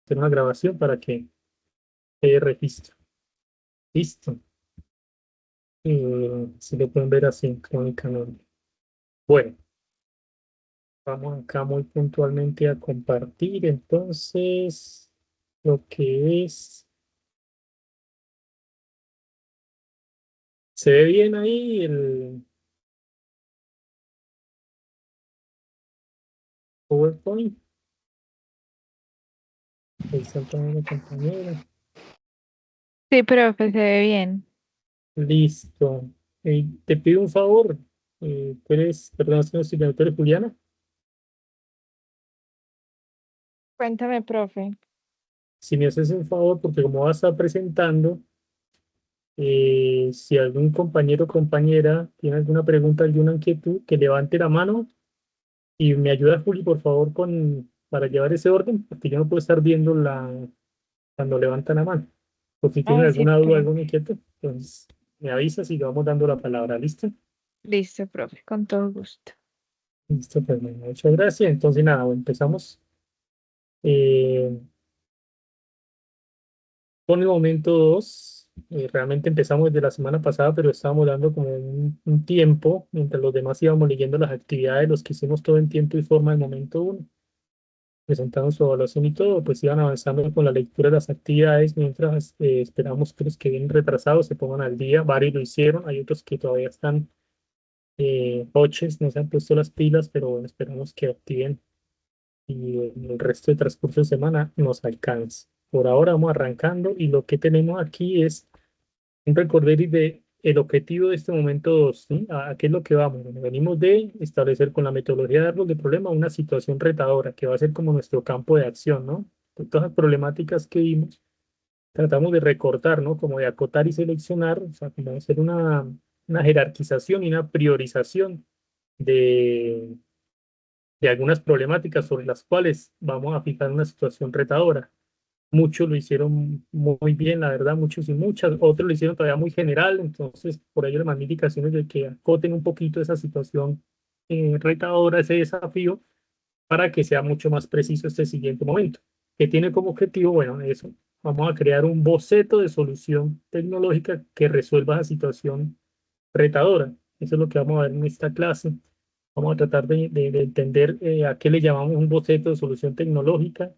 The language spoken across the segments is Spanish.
hacer una grabación para que quede registro. Listo. Si lo pueden ver asincrónicamente. Bueno, vamos acá muy puntualmente a compartir entonces lo que es. ¿Se ve bien ahí el PowerPoint? Ahí está también la compañera. Sí, profe, se ve bien. Listo. Te pido un favor. Tú eres, perdón, es que no estoy viendo, ¿tú eres Juliana? Cuéntame, profe. Si me haces un favor, porque como vas a estar presentando, si algún compañero o compañera tiene alguna pregunta, alguna inquietud, que levante la mano y me ayuda, Juli, por favor, para llevar ese orden, porque yo no puedo estar viendo cuando levantan la mano. Por si tienen Ah, sí, alguna duda, profe. alguna inquietud, entonces me avisas y le vamos dando la palabra. ¿Listo? Listo, profe, con todo gusto. Listo, pues bueno, muchas gracias. Entonces, nada, bueno, empezamos eh, con el momento 2. Realmente empezamos desde la semana pasada, pero estábamos dando como un tiempo, mientras los demás íbamos leyendo las actividades, los que hicimos todo en tiempo y forma del momento 1, presentando su evaluación y todo, pues iban avanzando con la lectura de las actividades, mientras esperamos que los que vienen retrasados se pongan al día. Varios lo hicieron, hay otros que todavía están poches, no se han puesto las pilas, pero bueno, esperamos que activen y el resto de transcurso de semana nos alcance. Por ahora vamos arrancando y lo que tenemos aquí es un recorderis de el objetivo de este momento 2, ¿sí? ¿A qué es lo que vamos? Bueno, venimos de establecer con la metodología de árbol de problema una situación retadora, que va a ser como nuestro campo de acción, ¿no? De todas las problemáticas que vimos, tratamos de recortar, ¿no? Como de acotar y seleccionar, o sea, como hacer una jerarquización y una priorización de, de algunas problemáticas sobre las cuales vamos a fijar una situación retadora. Muchos lo hicieron muy bien, la verdad, muchos y muchas. Otros lo hicieron todavía muy general, entonces por ello les mandé indicaciones de que acoten un poquito esa situación retadora, ese desafío, para que sea mucho más preciso este siguiente momento, que tiene como objetivo, bueno, eso, vamos a crear un boceto de solución tecnológica que resuelva la situación retadora. Eso es lo que vamos a ver en esta clase. Vamos a tratar de entender a qué le llamamos un boceto de solución tecnológica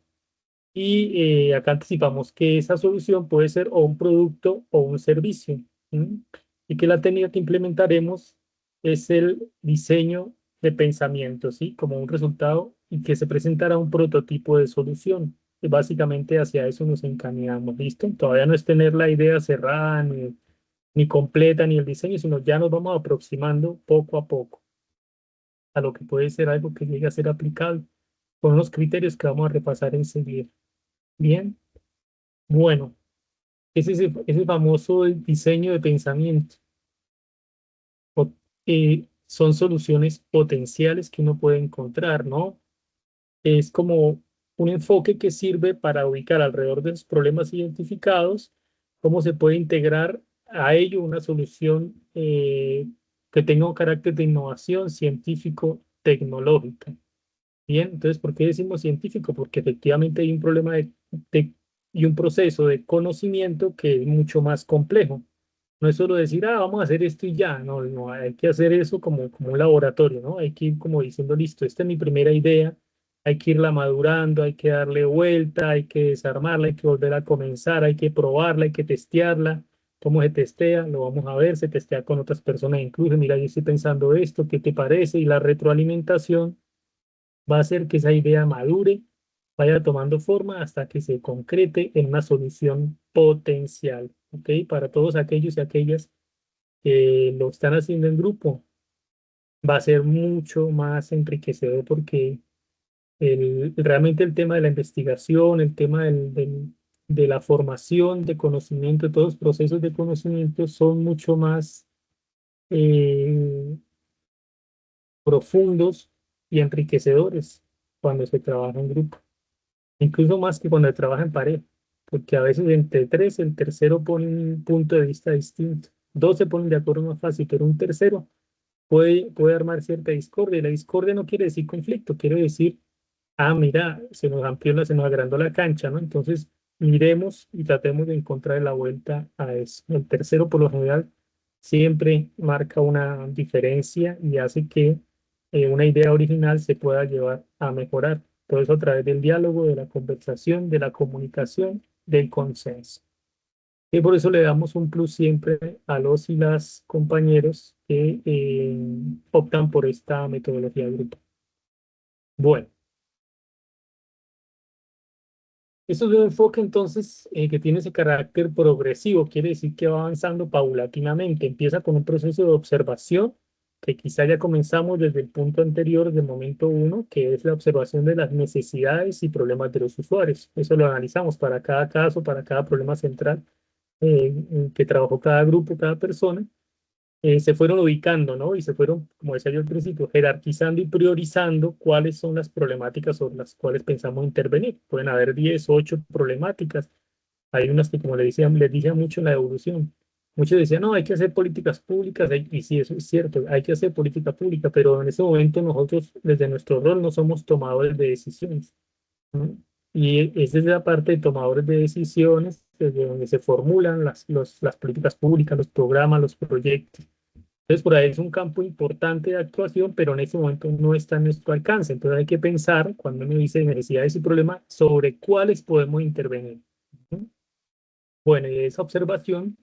y acá anticipamos que esa solución puede ser o un producto o un servicio. ¿M? Y que la técnica que implementaremos es el diseño de pensamiento, ¿sí? Como un resultado y que se presentará un prototipo de solución. Y básicamente hacia eso nos encaminamos, ¿listo? Todavía no es tener la idea cerrada ni completa ni el diseño, sino ya nos vamos aproximando poco a poco a lo que puede ser algo que llegue a ser aplicable con los criterios que vamos a repasar enseguida. Bien, bueno. Es ese famoso diseño de pensamiento. O- son soluciones potenciales que uno puede encontrar, ¿no? Es como un enfoque que sirve para ubicar alrededor de los problemas identificados cómo se puede integrar a ello una solución que tenga un carácter de innovación científico-tecnológica. Bien, entonces, ¿por qué decimos científico? Porque efectivamente hay un problema y un proceso de conocimiento que es mucho más complejo. No es solo decir, vamos a hacer esto y ya, no, no, hay que hacer eso como un laboratorio, ¿no? Hay que ir como diciendo, listo, esta es mi primera idea, hay que irla madurando, hay que darle vuelta, hay que desarmarla, hay que volver a comenzar, hay que probarla, hay que testearla. ¿Cómo se testea? Lo vamos a ver, se testea con otras personas incluso, mira, yo estoy pensando esto, ¿qué te parece? Y la retroalimentación va a hacer que esa idea madure, vaya tomando forma hasta que se concrete en una solución potencial, ¿ok? Para todos aquellos y aquellas que lo están haciendo en grupo, va a ser mucho más enriquecedor porque realmente el tema de la investigación, el tema de la formación de conocimiento, todos los procesos de conocimiento son mucho más eh, profundos y enriquecedores cuando se trabaja en grupo. Incluso más que cuando trabaja en pareja, porque a veces entre tres el tercero pone un punto de vista distinto. Dos se ponen de acuerdo más fácil, pero un tercero puede armar cierta discordia. Y la discordia no quiere decir conflicto, quiere decir ah, mira, se nos agrandó la cancha, ¿no? Entonces, miremos y tratemos de encontrar la vuelta a eso. El tercero, por lo general, siempre marca una diferencia y hace que una idea original se pueda llevar a mejorar. Todo eso a través del diálogo, de la conversación, de la comunicación, del consenso. Y por eso le damos un plus siempre a los y las compañeros que optan por esta metodología de grupo. Bueno. Eso es un enfoque entonces que tiene ese carácter progresivo, quiere decir que va avanzando paulatinamente, empieza con un proceso de observación que quizá ya comenzamos desde el punto anterior del momento uno, que es la observación de las necesidades y problemas de los usuarios. Eso lo analizamos para cada caso, para cada problema central en que trabajó cada grupo, cada persona se fueron ubicando, ¿no? Y se fueron, como decía yo al principio, jerarquizando y priorizando cuáles son las problemáticas sobre las cuales pensamos intervenir. Pueden haber 10, 8 problemáticas. Hay unas que, como les decía mucho en la evolución. Muchos decían, no, hay que hacer políticas públicas, y sí, eso es cierto, hay que hacer política pública, pero en ese momento nosotros, desde nuestro rol, no somos tomadores de decisiones, ¿no? Y esa es la parte de tomadores de decisiones, desde donde se formulan las políticas públicas, los programas, los proyectos. Entonces, por ahí es un campo importante de actuación, pero en este momento no está en nuestro alcance. Entonces, hay que pensar, cuando uno dice necesidades y problemas, sobre cuáles podemos intervenir. ¿No? Bueno, y de esa observación,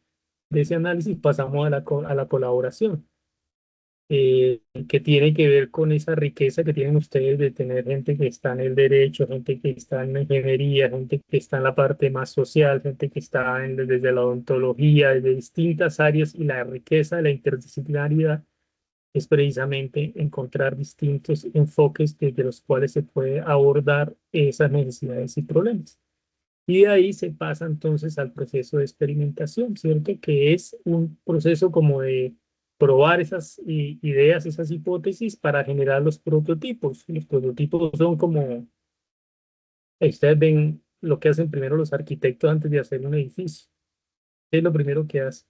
de ese análisis, pasamos a a la colaboración, que tiene que ver con esa riqueza que tienen ustedes de tener gente que está en el derecho, gente que está en la ingeniería, gente que está en la parte más social, gente que está desde la odontología, desde distintas áreas, y la riqueza de la interdisciplinaridad es precisamente encontrar distintos enfoques desde los cuales se puede abordar esas necesidades y problemas. Y de ahí se pasa entonces al proceso de experimentación, ¿cierto? Que es un proceso como de probar esas ideas, esas hipótesis para generar los prototipos. Los prototipos son como, ustedes ven lo que hacen primero los arquitectos antes de hacer un edificio. ¿Qué es lo primero que hacen?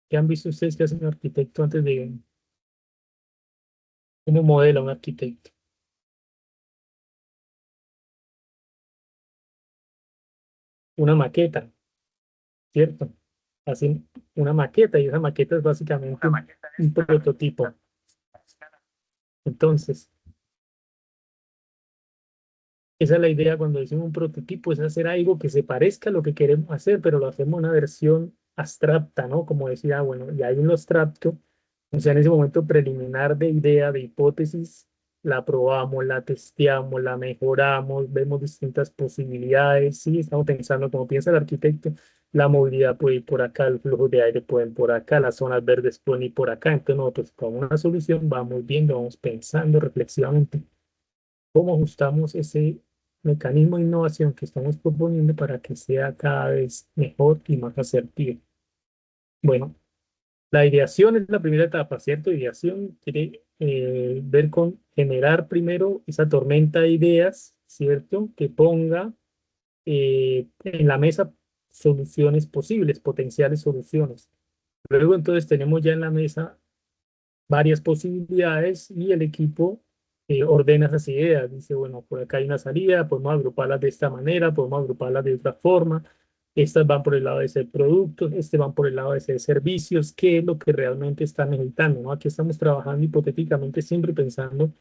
¿Qué han visto ustedes que hace un arquitecto antes de cómo modela un arquitecto? Una maqueta, ¿cierto? Hacen una maqueta y esa maqueta es básicamente un prototipo. Entonces, esa es la idea cuando decimos un prototipo, es hacer algo que se parezca a lo que queremos hacer, pero lo hacemos en una versión abstracta, ¿no? Como decía, bueno, ya hay un abstracto, o sea, en ese momento preliminar de idea, de hipótesis, la probamos, la testeamos, la mejoramos, vemos distintas posibilidades, sí, estamos pensando, como piensa el arquitecto, la movilidad puede ir por acá, el flujo de aire puede ir por acá, las zonas verdes pueden ir por acá, entonces nosotros con una solución vamos viendo, vamos pensando reflexivamente cómo ajustamos ese mecanismo de innovación que estamos proponiendo para que sea cada vez mejor y más asertivo. Bueno, la ideación es la primera etapa, ¿cierto? Ideación quiere ver con generar primero esa tormenta de ideas, ¿cierto? Que ponga en la mesa soluciones posibles, potenciales soluciones. Luego entonces tenemos ya en la mesa varias posibilidades y el equipo ordena esas ideas. Dice, bueno, por acá hay una salida, podemos agruparlas de esta manera, podemos agruparlas de otra forma. Estas van por el lado de ser productos, este van por el lado de ser servicios, qué es lo que realmente están necesitando, ¿no? Aquí estamos trabajando hipotéticamente siempre pensando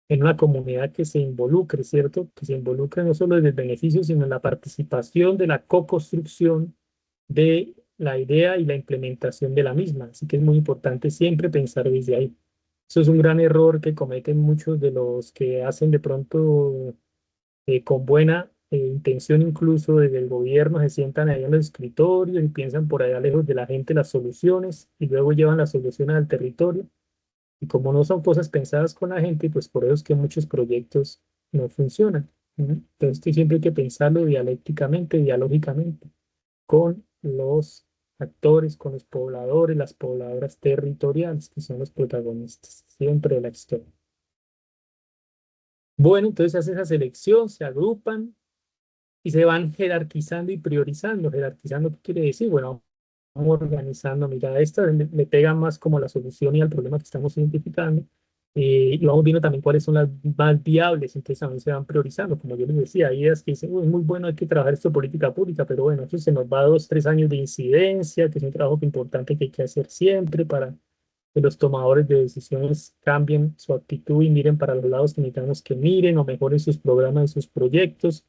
en una comunidad que se involucre, ¿cierto? Que se involucre no solo desde el beneficio, sino en la participación de la co-construcción de la idea y la implementación de la misma. Así que es muy importante siempre pensar desde ahí. Eso es un gran error que cometen muchos de los que hacen de pronto con buena intención, incluso desde el gobierno, se sientan ahí en los escritorios y piensan por allá lejos de la gente las soluciones y luego llevan las soluciones al territorio. Y como no son cosas pensadas con la gente, pues por eso es que muchos proyectos no funcionan. ¿No? Entonces, esto siempre hay que pensarlo dialécticamente, dialógicamente, con los actores, con los pobladores, las pobladoras territoriales, que son los protagonistas siempre de la historia. Bueno, entonces se hace esa selección, se agrupan y se van jerarquizando y priorizando. Jerarquizando, ¿qué quiere decir? Bueno, vamos organizando, mira, esta le pega más como la solución y al problema que estamos identificando. y vamos viendo también cuáles son las más viables, entonces también se van priorizando, como yo les decía, hay ideas que dicen, "Uy, es muy bueno, hay que trabajar esto en política pública, pero bueno, eso se nos va 2, 3 años de incidencia, que es un trabajo importante que hay que hacer siempre para que los tomadores de decisiones cambien su actitud y miren para los lados que necesitamos que miren o mejoren sus programas y sus proyectos,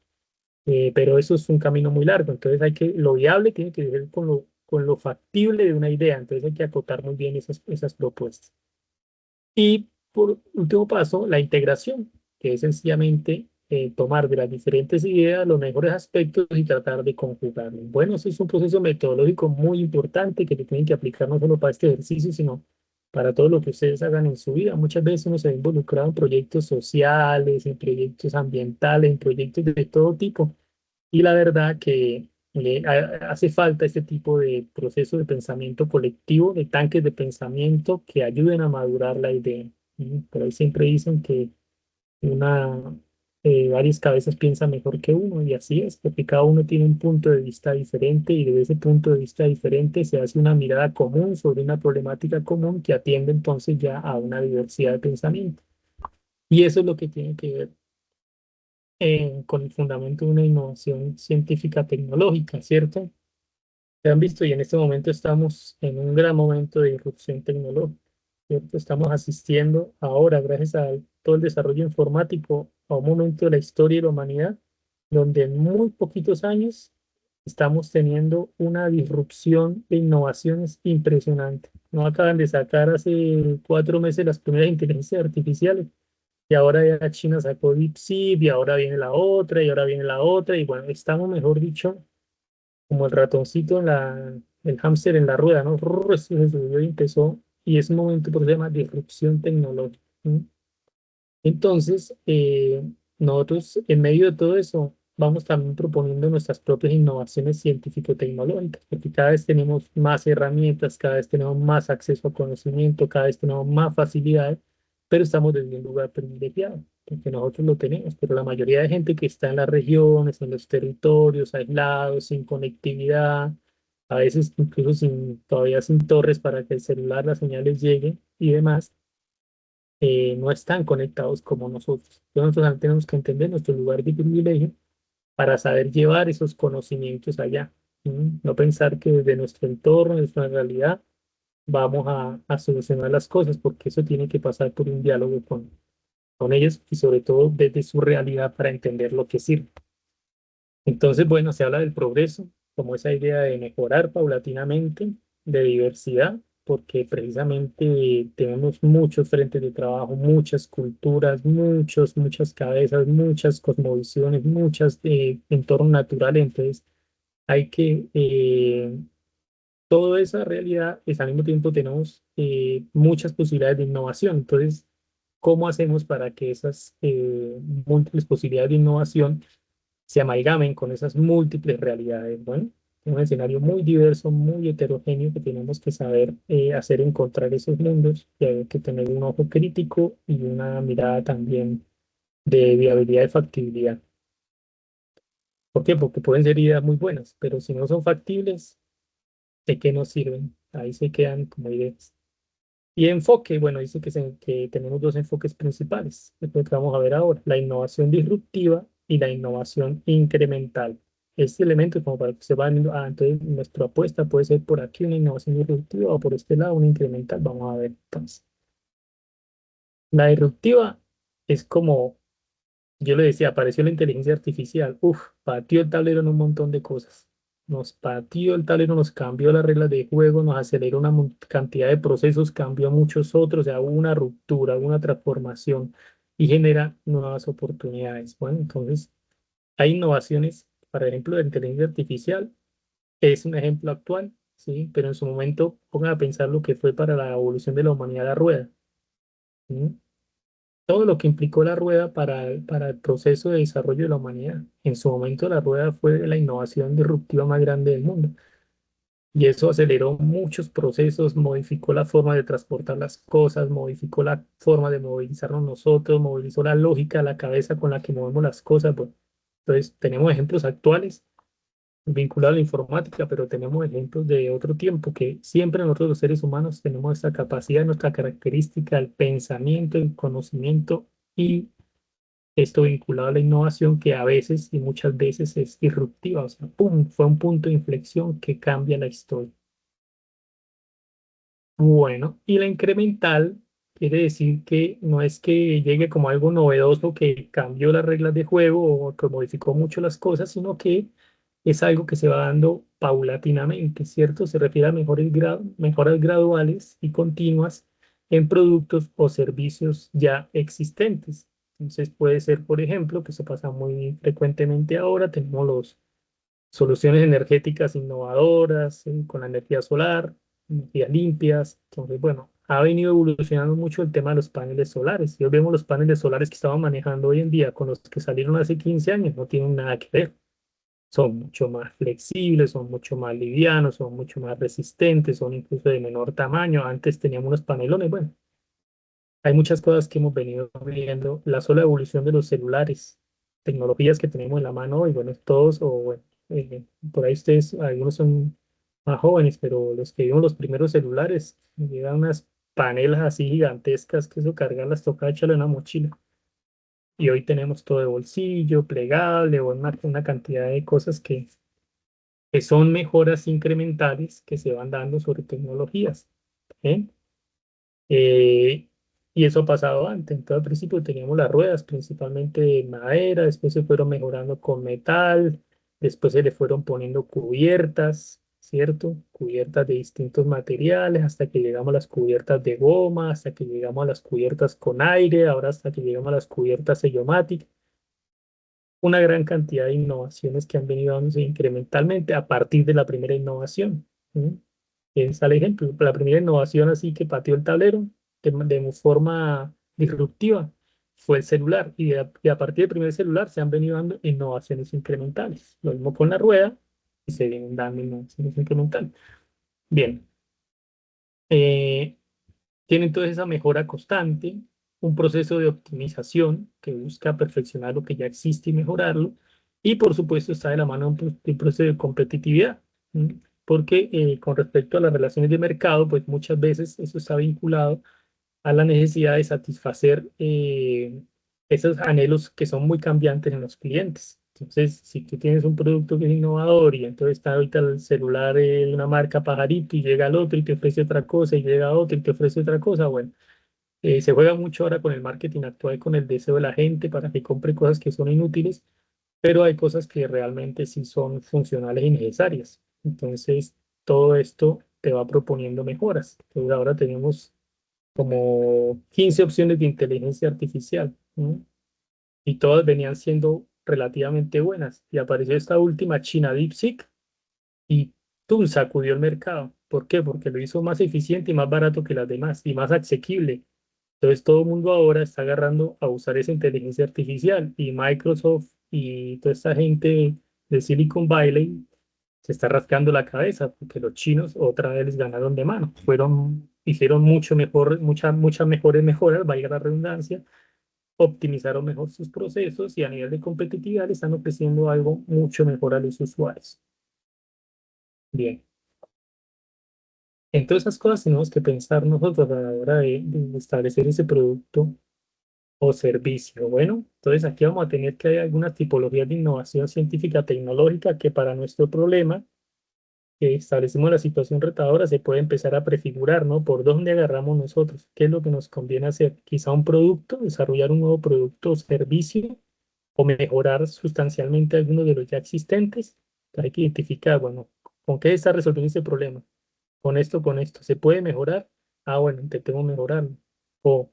pero eso es un camino muy largo, entonces lo viable tiene que ver con lo factible de una idea, entonces hay que acotar muy bien esas propuestas. Y por último paso, la integración, que es sencillamente tomar de las diferentes ideas los mejores aspectos y tratar de conjugarlos. Bueno, eso es un proceso metodológico muy importante que tienen que aplicar no solo para este ejercicio, sino para todo lo que ustedes hagan en su vida. Muchas veces uno se ve involucrado en proyectos sociales, en proyectos ambientales, en proyectos de todo tipo. Y la verdad que hace falta este tipo de proceso de pensamiento colectivo, de tanques de pensamiento que ayuden a madurar la idea. Por ahí siempre dicen que una, varias cabezas piensan mejor que uno, y así es, porque cada uno tiene un punto de vista diferente y desde ese punto de vista diferente se hace una mirada común sobre una problemática común que atiende entonces ya a una diversidad de pensamiento. Y eso es lo que tiene que ver con el fundamento de una innovación científica tecnológica, ¿cierto? Se han visto y en este momento estamos en un gran momento de irrupción tecnológica, ¿cierto? Estamos asistiendo ahora, gracias a todo el desarrollo informático, a un momento de la historia de la humanidad donde en muy poquitos años estamos teniendo una disrupción de innovaciones impresionante. No acaban de sacar hace 4 meses las primeras inteligencias artificiales y ahora ya China sacó DeepSeek y ahora viene la otra y ahora viene la otra y bueno, estamos, mejor dicho, como el ratoncito el hámster en la rueda, ¿no? Rrr, se subió y empezó, y es un momento, por eso se llama disrupción tecnológica. ¿Sí? Entonces, nosotros en medio de todo eso vamos también proponiendo nuestras propias innovaciones científico-tecnológicas, porque cada vez tenemos más herramientas, cada vez tenemos más acceso a conocimiento, cada vez tenemos más facilidades, pero estamos desde un lugar privilegiado, porque nosotros lo tenemos, pero la mayoría de gente que está en las regiones, en los territorios, aislados, sin conectividad, a veces incluso todavía sin torres para que el celular, las señales lleguen y demás, no están conectados como nosotros. Entonces, nosotros también tenemos que entender nuestro lugar de privilegio para saber llevar esos conocimientos allá. ¿Sí? No pensar que desde nuestro entorno, desde nuestra realidad, vamos a solucionar las cosas, porque eso tiene que pasar por un diálogo con ellos y sobre todo desde su realidad para entender lo que sirve. Entonces, bueno, se habla del progreso como esa idea de mejorar paulatinamente, de diversidad, porque precisamente tenemos muchos frentes de trabajo, muchas culturas, muchas cabezas, muchas cosmovisiones, muchas entornos naturales. Entonces, hay que, toda esa realidad, es, al mismo tiempo tenemos muchas posibilidades de innovación. Entonces, ¿cómo hacemos para que esas múltiples posibilidades de innovación se amalgamen con esas múltiples realidades? Bueno, es un escenario muy diverso, muy heterogéneo que tenemos que saber hacer encontrar esos mundos, y hay que tener un ojo crítico y una mirada también de viabilidad y factibilidad. ¿Por qué? Porque pueden ser ideas muy buenas, pero si no son factibles, ¿de qué nos sirven? Ahí se quedan como ideas. Y enfoque, bueno, dice que tenemos dos enfoques principales, es lo que vamos a ver ahora, la innovación disruptiva y la innovación incremental. Este elemento como para que se vayan viendo, entonces nuestra apuesta puede ser por aquí una innovación disruptiva o por este lado una incremental, vamos a ver entonces. La disruptiva es como, yo le decía, apareció la inteligencia artificial, pateó el tablero en un montón de cosas. Nos pateó el tablero, nos cambió las reglas de juego, nos aceleró una cantidad de procesos, cambió muchos otros, o sea, hubo una ruptura, hubo una transformación y genera nuevas oportunidades. Bueno, entonces hay innovaciones, por ejemplo, la inteligencia artificial es un ejemplo actual, ¿sí? Pero en su momento pongan a pensar lo que fue para la evolución de la humanidad la rueda. ¿Sí? Todo lo que implicó la rueda para el proceso de desarrollo de la humanidad. En su momento la rueda fue la innovación disruptiva más grande del mundo y eso aceleró muchos procesos, modificó la forma de transportar las cosas, modificó la forma de movilizarnos nosotros, movilizó la lógica, la cabeza con la que movemos las cosas. Bueno, entonces tenemos ejemplos actuales vinculado a la informática, pero tenemos ejemplos de otro tiempo que siempre nosotros los seres humanos tenemos esta capacidad, nuestra característica, el pensamiento, el conocimiento y esto vinculado a la innovación que a veces y muchas veces es disruptiva, o sea, ¡pum! Fue un punto de inflexión que cambia la historia. Bueno, y la incremental quiere decir que no es que llegue como algo novedoso que cambió las reglas de juego o que modificó mucho las cosas, sino que es algo que se va dando paulatinamente, ¿cierto? Se refiere a mejoras graduales y continuas en productos o servicios ya existentes. Entonces puede ser, por ejemplo, que eso pasa muy frecuentemente ahora, tenemos los soluciones energéticas innovadoras, con la energía solar, energías limpias. Entonces, bueno, ha venido evolucionando mucho el tema de los paneles solares. Si hoy vemos los paneles solares que estamos manejando hoy en día con los que salieron hace 15 años, no tienen nada que ver. Son mucho más flexibles, son mucho más livianos, son mucho más resistentes, son incluso de menor tamaño. Antes teníamos unos panelones, bueno, hay muchas cosas que hemos venido viendo. La sola evolución de los celulares, tecnologías que tenemos en la mano hoy, bueno, todos, o bueno, por ahí ustedes, algunos son más jóvenes, pero los que vimos los primeros celulares, llegan unas panelas así gigantescas que eso cargarlas toca echarle en una mochila. Y hoy tenemos todo de bolsillo, plegable, o una cantidad de cosas que son mejoras incrementales que se van dando sobre tecnologías. ¿Eh? Eh, y eso ha pasado antes. Entonces, al principio teníamos las ruedas principalmente de madera, después se fueron mejorando con metal, después se le fueron poniendo cubiertas, ¿cierto? Cubiertas de distintos materiales, hasta que llegamos a las cubiertas de goma, hasta que llegamos a las cubiertas con aire, ahora hasta que llegamos a las cubiertas Sellomatic. Una gran cantidad de innovaciones que han venido dándose incrementalmente a partir de la primera innovación. ¿Sí? Es el ejemplo, la primera innovación así que pateó el tablero de forma disruptiva fue el celular y a partir del primer celular se han venido dando innovaciones incrementales. Lo mismo con la rueda y se vienen dando innovaciones incrementales. Bien, eh, tienen toda esa mejora constante, un proceso de optimización que busca perfeccionar lo que ya existe y mejorarlo. Y por supuesto está de la mano de un proceso de competitividad, ¿m? Porque con respecto a las relaciones de mercado, pues muchas veces eso está vinculado a la necesidad de satisfacer esos anhelos que son muy cambiantes en los clientes. Entonces, si tú tienes un producto que es innovador y entonces está ahorita el celular de una marca pajarito y llega al otro y te ofrece otra cosa y llega otro y te ofrece otra cosa, bueno, se juega mucho ahora con el marketing actual, con el deseo de la gente para que compre cosas que son inútiles, pero hay cosas que realmente sí son funcionales y necesarias. Entonces, todo esto te va proponiendo mejoras. Entonces, ahora tenemos como 15 opciones de inteligencia artificial, ¿no? Y todas venían siendo relativamente buenas. Y apareció esta última China DeepSeek y ¡tum! Sacudió el mercado. ¿Por qué? Porque lo hizo más eficiente y más barato que las demás y más asequible. Entonces todo el mundo ahora está agarrando a usar esa inteligencia artificial y Microsoft y toda esta gente de Silicon Valley se está rascando la cabeza porque los chinos otra vez les ganaron de mano. Hicieron mucho mejor, muchas mejores mejoras, valga la redundancia, optimizaron mejor sus procesos y a nivel de competitividad le están ofreciendo algo mucho mejor a los usuarios. Bien, en todas esas cosas tenemos que pensar nosotros a la hora de establecer ese producto o servicio. Bueno, entonces aquí vamos a tener que hay algunas tipologías de innovación científica tecnológica que para nuestro problema que establecemos la situación retadora, se puede empezar a prefigurar, ¿no? ¿Por dónde agarramos nosotros? ¿Qué es lo que nos conviene hacer? Quizá un producto, desarrollar un nuevo producto o servicio, o mejorar sustancialmente algunos de los ya existentes. Hay que identificar, bueno, ¿con qué está resolviendo ese problema? Con esto. ¿Se puede mejorar? Ah, bueno, intentemos mejorarlo. O,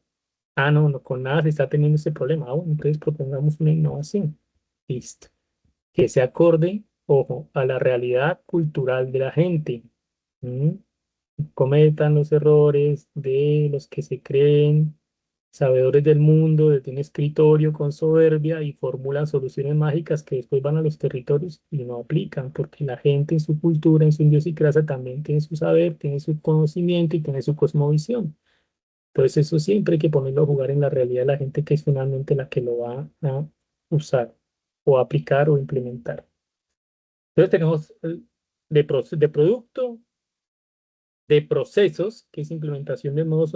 ah, no, no, con nada se está teniendo ese problema. Ah, bueno, entonces propongamos una innovación. Listo que se acorde, ojo, a la realidad cultural de la gente. ¿M? Cometan los errores de los que se creen sabedores del mundo desde un escritorio con soberbia y formulan soluciones mágicas que después van a los territorios y no aplican, porque la gente en su cultura, en su idiosincrasia también tiene su saber, tiene su conocimiento y tiene su cosmovisión. Entonces eso siempre hay que ponerlo a jugar en la realidad de la gente que es finalmente la que lo va a usar o aplicar o implementar. Entonces tenemos de producto, de procesos, que es implementación de nuevos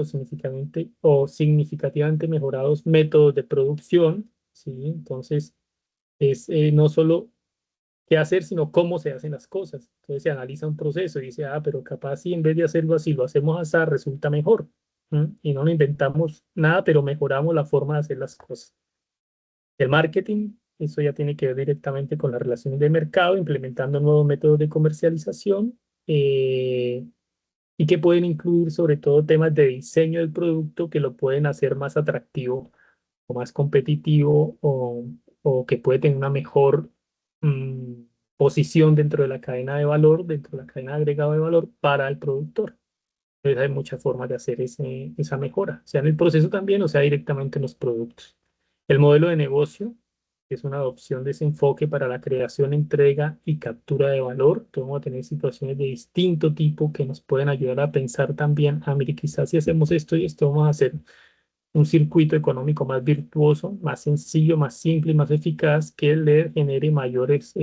o significativamente mejorados métodos de producción, ¿sí? Entonces es no solo qué hacer, sino cómo se hacen las cosas. Entonces se analiza un proceso y dice, ah, pero capaz si en vez de hacerlo así, lo hacemos así, resulta mejor. Y no nos inventamos nada, pero mejoramos la forma de hacer las cosas. El marketing, eso ya tiene que ver directamente con las relaciones de mercado, implementando nuevos métodos de comercialización y que pueden incluir sobre todo temas de diseño del producto que lo pueden hacer más atractivo o más competitivo o que puede tener una mejor mm, posición dentro de la cadena de valor, dentro de la cadena de agregado de valor para el productor. Entonces hay muchas formas de hacer esa mejora, sea en el proceso también o sea directamente en los productos. El modelo de negocio es una adopción de ese enfoque para la creación, entrega y captura de valor. Entonces vamos a tener situaciones de distinto tipo que nos pueden ayudar a pensar también, ah, mire, quizás si hacemos esto y esto, vamos a hacer un circuito económico más virtuoso, más sencillo, más simple y más eficaz que le genere mayores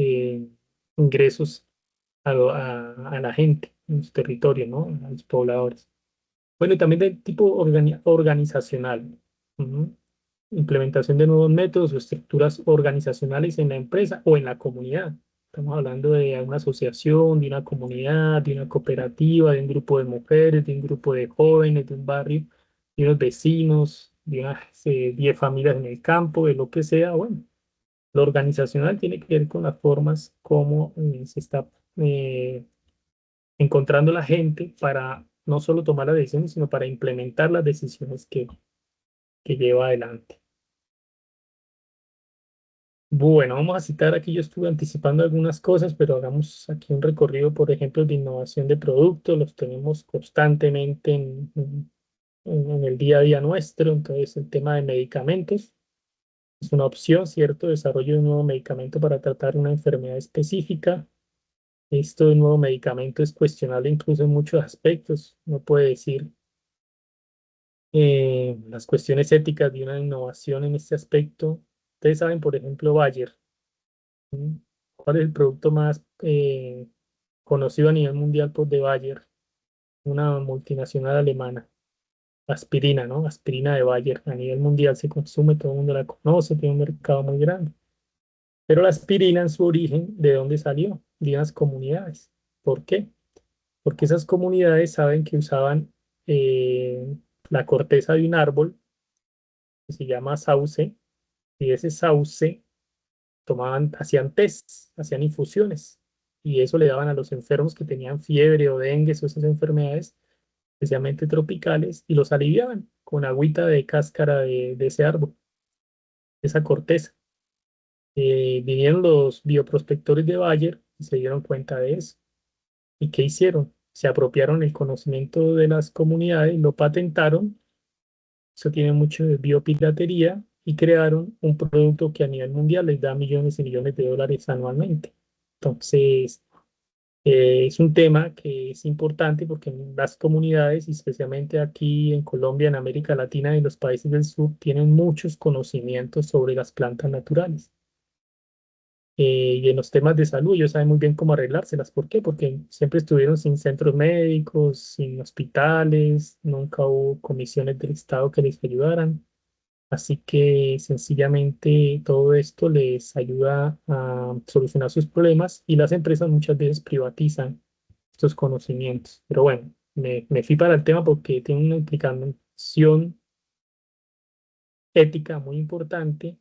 ingresos a la gente en su territorio, ¿no? A los pobladores. Bueno, y también de tipo organizacional. Ujú. Implementación de nuevos métodos o estructuras organizacionales en la empresa o en la comunidad. Estamos hablando de una asociación, de una comunidad, de una cooperativa, de un grupo de mujeres, de un grupo de jóvenes, de un barrio, de unos vecinos, de unas 10 familias en el campo, de lo que sea. Bueno, lo organizacional tiene que ver con las formas como se está eh, encontrando la gente para no solo tomar las decisiones, sino para implementar las decisiones que lleva adelante. Bueno, vamos a citar aquí, yo estuve anticipando algunas cosas, pero hagamos aquí un recorrido, por ejemplo, de innovación de productos, los tenemos constantemente en el día a día nuestro, entonces el tema de medicamentos es una opción, ¿cierto? Desarrollo de un nuevo medicamento para tratar una enfermedad específica. Esto de nuevo medicamento es cuestionable incluso en muchos aspectos, no puede decir las cuestiones éticas de una innovación en este aspecto. Ustedes saben, por ejemplo, Bayer. ¿Sí? ¿Cuál es el producto más conocido a nivel mundial por de Bayer? Una multinacional alemana. Aspirina, ¿no? Aspirina de Bayer. A nivel mundial se consume, todo el mundo la conoce, tiene un mercado muy grande. Pero la aspirina en su origen, ¿de dónde salió? De unas comunidades. ¿Por qué? Porque esas comunidades saben que usaban la corteza de un árbol que se llama sauce, y ese sauce hacían tests, hacían infusiones, y eso le daban a los enfermos que tenían fiebre o dengue o esas enfermedades, especialmente tropicales, y los aliviaban con agüita de cáscara de ese árbol, esa corteza. Vinieron los bioprospectores de Bayer y se dieron cuenta de eso. ¿Y qué hicieron? Se apropiaron el conocimiento de las comunidades, lo patentaron. Eso tiene mucho de biopiratería y crearon un producto que a nivel mundial les da millones y millones de dólares anualmente. Entonces, es un tema que es importante porque en las comunidades, y especialmente aquí en Colombia, en América Latina y en los países del sur, tienen muchos conocimientos sobre las plantas naturales. Y en los temas de salud, ellos saben muy bien cómo arreglárselas. ¿Por qué? Porque siempre estuvieron sin centros médicos, sin hospitales, nunca hubo comisiones del Estado que les ayudaran. Así que sencillamente todo esto les ayuda a solucionar sus problemas y las empresas muchas veces privatizan estos conocimientos. Pero bueno, me fui para el tema porque tiene una implicación ética muy importante,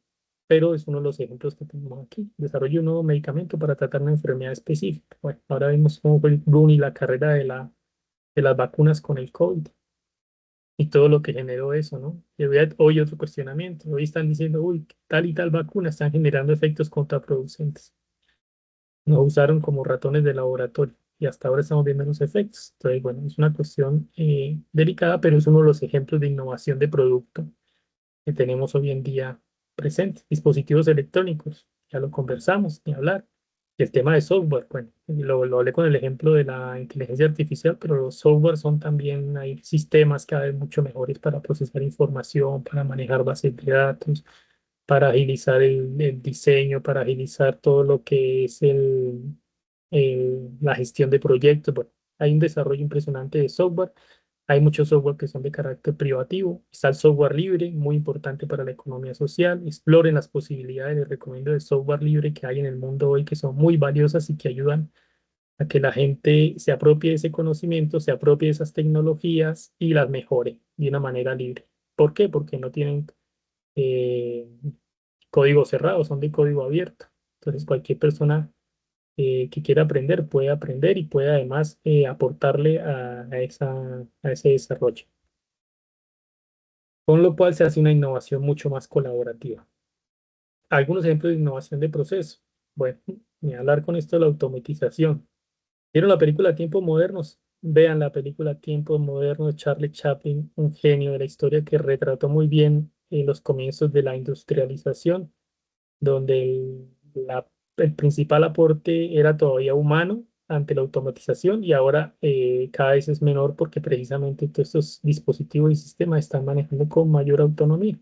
pero es uno de los ejemplos que tenemos aquí. Desarrollo un nuevo medicamento para tratar una enfermedad específica. Bueno, ahora vemos cómo fue el boom y la carrera de las vacunas con el COVID y todo lo que generó eso, ¿no? Hoy otro cuestionamiento. Hoy están diciendo, uy, tal y tal vacuna están generando efectos contraproducentes. Nos usaron como ratones de laboratorio y hasta ahora estamos viendo los efectos. Entonces, bueno, es una cuestión delicada, pero es uno de los ejemplos de innovación de producto que tenemos hoy en día presentes. Dispositivos electrónicos, ya lo conversamos, ni hablar. Y el tema de software, bueno, lo hablé con el ejemplo de la inteligencia artificial, pero los software son también, hay sistemas cada vez mucho mejores para procesar información, para manejar bases de datos, para agilizar el diseño, para agilizar todo lo que es la gestión de proyectos. Bueno, hay un desarrollo impresionante de software. Hay muchos software que son de carácter privativo. Está el software libre, muy importante para la economía social. Exploren las posibilidades, les recomiendo, de software libre que hay en el mundo hoy, que son muy valiosas y que ayudan a que la gente se apropie de ese conocimiento, se apropie de esas tecnologías y las mejore de una manera libre. ¿Por qué? Porque no tienen eh, código cerrado, son de código abierto. Entonces, cualquier persona que quiera aprender puede aprender y puede además aportarle a ese desarrollo. Con lo cual se hace una innovación mucho más colaborativa. Algunos ejemplos de innovación de proceso. Bueno, ni hablar con esto de la automatización. ¿Vieron la película Tiempos Modernos? Vean la película Tiempos Modernos de Charlie Chaplin, un genio de la historia que retrató muy bien los comienzos de la industrialización, donde el principal aporte era todavía humano ante la automatización y ahora cada vez es menor porque precisamente todos estos dispositivos y sistemas están manejando con mayor autonomía.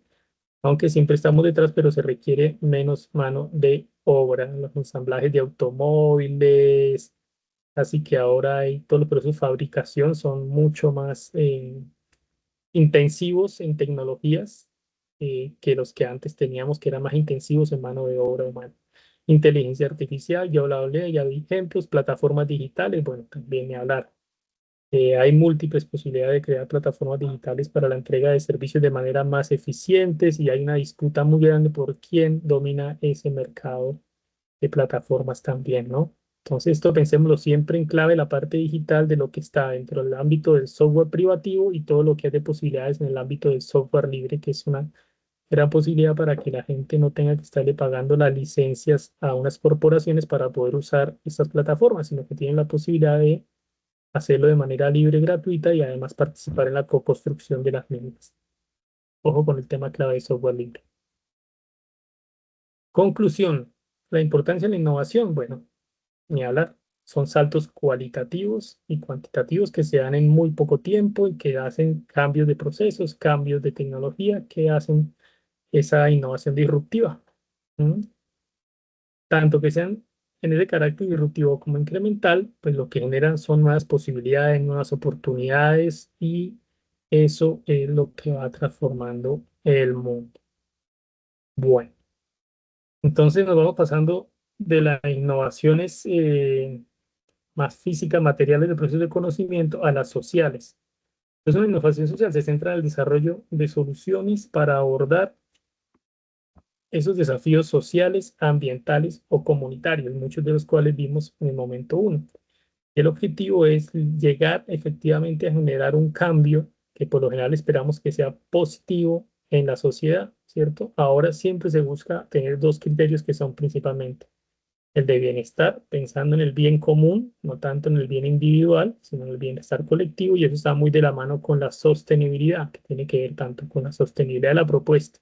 Aunque siempre estamos detrás, pero se requiere menos mano de obra, los ensamblajes de automóviles. Así que ahora hay todos los procesos de fabricación son mucho más intensivos en tecnologías que los que antes teníamos, que eran más intensivos en mano de obra humana. Inteligencia artificial, ya hablé, ya di ejemplos, plataformas digitales, bueno, también ni hablar. Hay múltiples posibilidades de crear plataformas digitales para la entrega de servicios de manera más eficientes y hay una disputa muy grande por quién domina ese mercado de plataformas también, ¿no? Entonces, esto pensémoslo siempre en clave la parte digital de lo que está dentro del ámbito del software privativo y todo lo que hay de posibilidades en el ámbito del software libre, que es una gran posibilidad para que la gente no tenga que estarle pagando las licencias a unas corporaciones para poder usar estas plataformas, sino que tienen la posibilidad de hacerlo de manera libre, gratuita y además participar en la co-construcción de las mismas. Ojo con el tema clave de software libre. Conclusión, la importancia de la innovación. Bueno, ni hablar. Son saltos cualitativos y cuantitativos que se dan en muy poco tiempo y que hacen cambios de procesos, cambios de tecnología que hacen esa innovación disruptiva. ¿Mm? Tanto que sean en ese carácter disruptivo como incremental, pues lo que generan son nuevas posibilidades, nuevas oportunidades y eso es lo que va transformando el mundo. Bueno, entonces nos vamos pasando de las innovaciones más físicas, materiales de procesos de conocimiento a las sociales. Entonces, una innovación social se centra en el desarrollo de soluciones para abordar esos desafíos sociales, ambientales o comunitarios, muchos de los cuales vimos en el momento uno. El objetivo es llegar efectivamente a generar un cambio que por lo general esperamos que sea positivo en la sociedad, ¿cierto? Ahora siempre se busca tener dos criterios que son principalmente el de bienestar, pensando en el bien común, no tanto en el bien individual, sino en el bienestar colectivo, y eso está muy de la mano con la sostenibilidad, que tiene que ver tanto con la sostenibilidad de la propuesta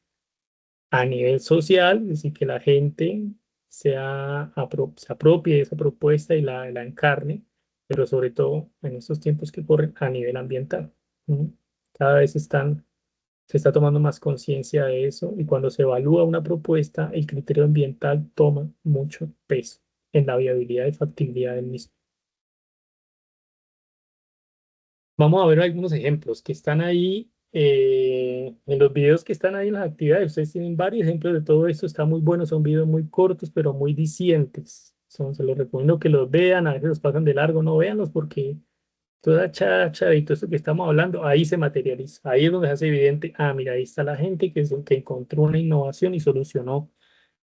a nivel social, es decir, que la gente se apropie de esa propuesta y la encarne, pero sobre todo en estos tiempos que corren a nivel ambiental. ¿Mm? Cada vez se está tomando más conciencia de eso y cuando se evalúa una propuesta, el criterio ambiental toma mucho peso en la viabilidad y factibilidad del mismo. Vamos a ver algunos ejemplos que están ahí en los videos que están ahí en las actividades. Ustedes tienen varios ejemplos de todo esto. Está muy bueno, son videos muy cortos, pero muy dicientes. Se los recomiendo que los vean. A veces los pasan de largo, no véanlos porque toda chacha y todo esto que estamos hablando, ahí se materializa. Ahí es donde se hace evidente, ah, mira, ahí está la gente que encontró una innovación y solucionó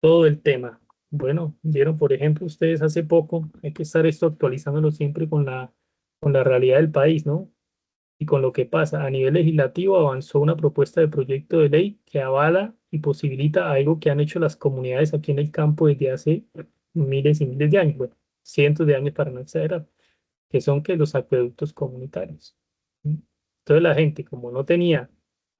todo el tema. Bueno, vieron, por ejemplo, ustedes hace poco, hay que estar esto actualizándolo siempre con la realidad del país, ¿no? Y con lo que pasa. A nivel legislativo avanzó una propuesta de proyecto de ley que avala y posibilita algo que han hecho las comunidades aquí en el campo desde hace miles y miles de años, bueno, cientos de años para no exagerar, que son que los acueductos comunitarios. ¿Mm? Entonces la gente, como no tenía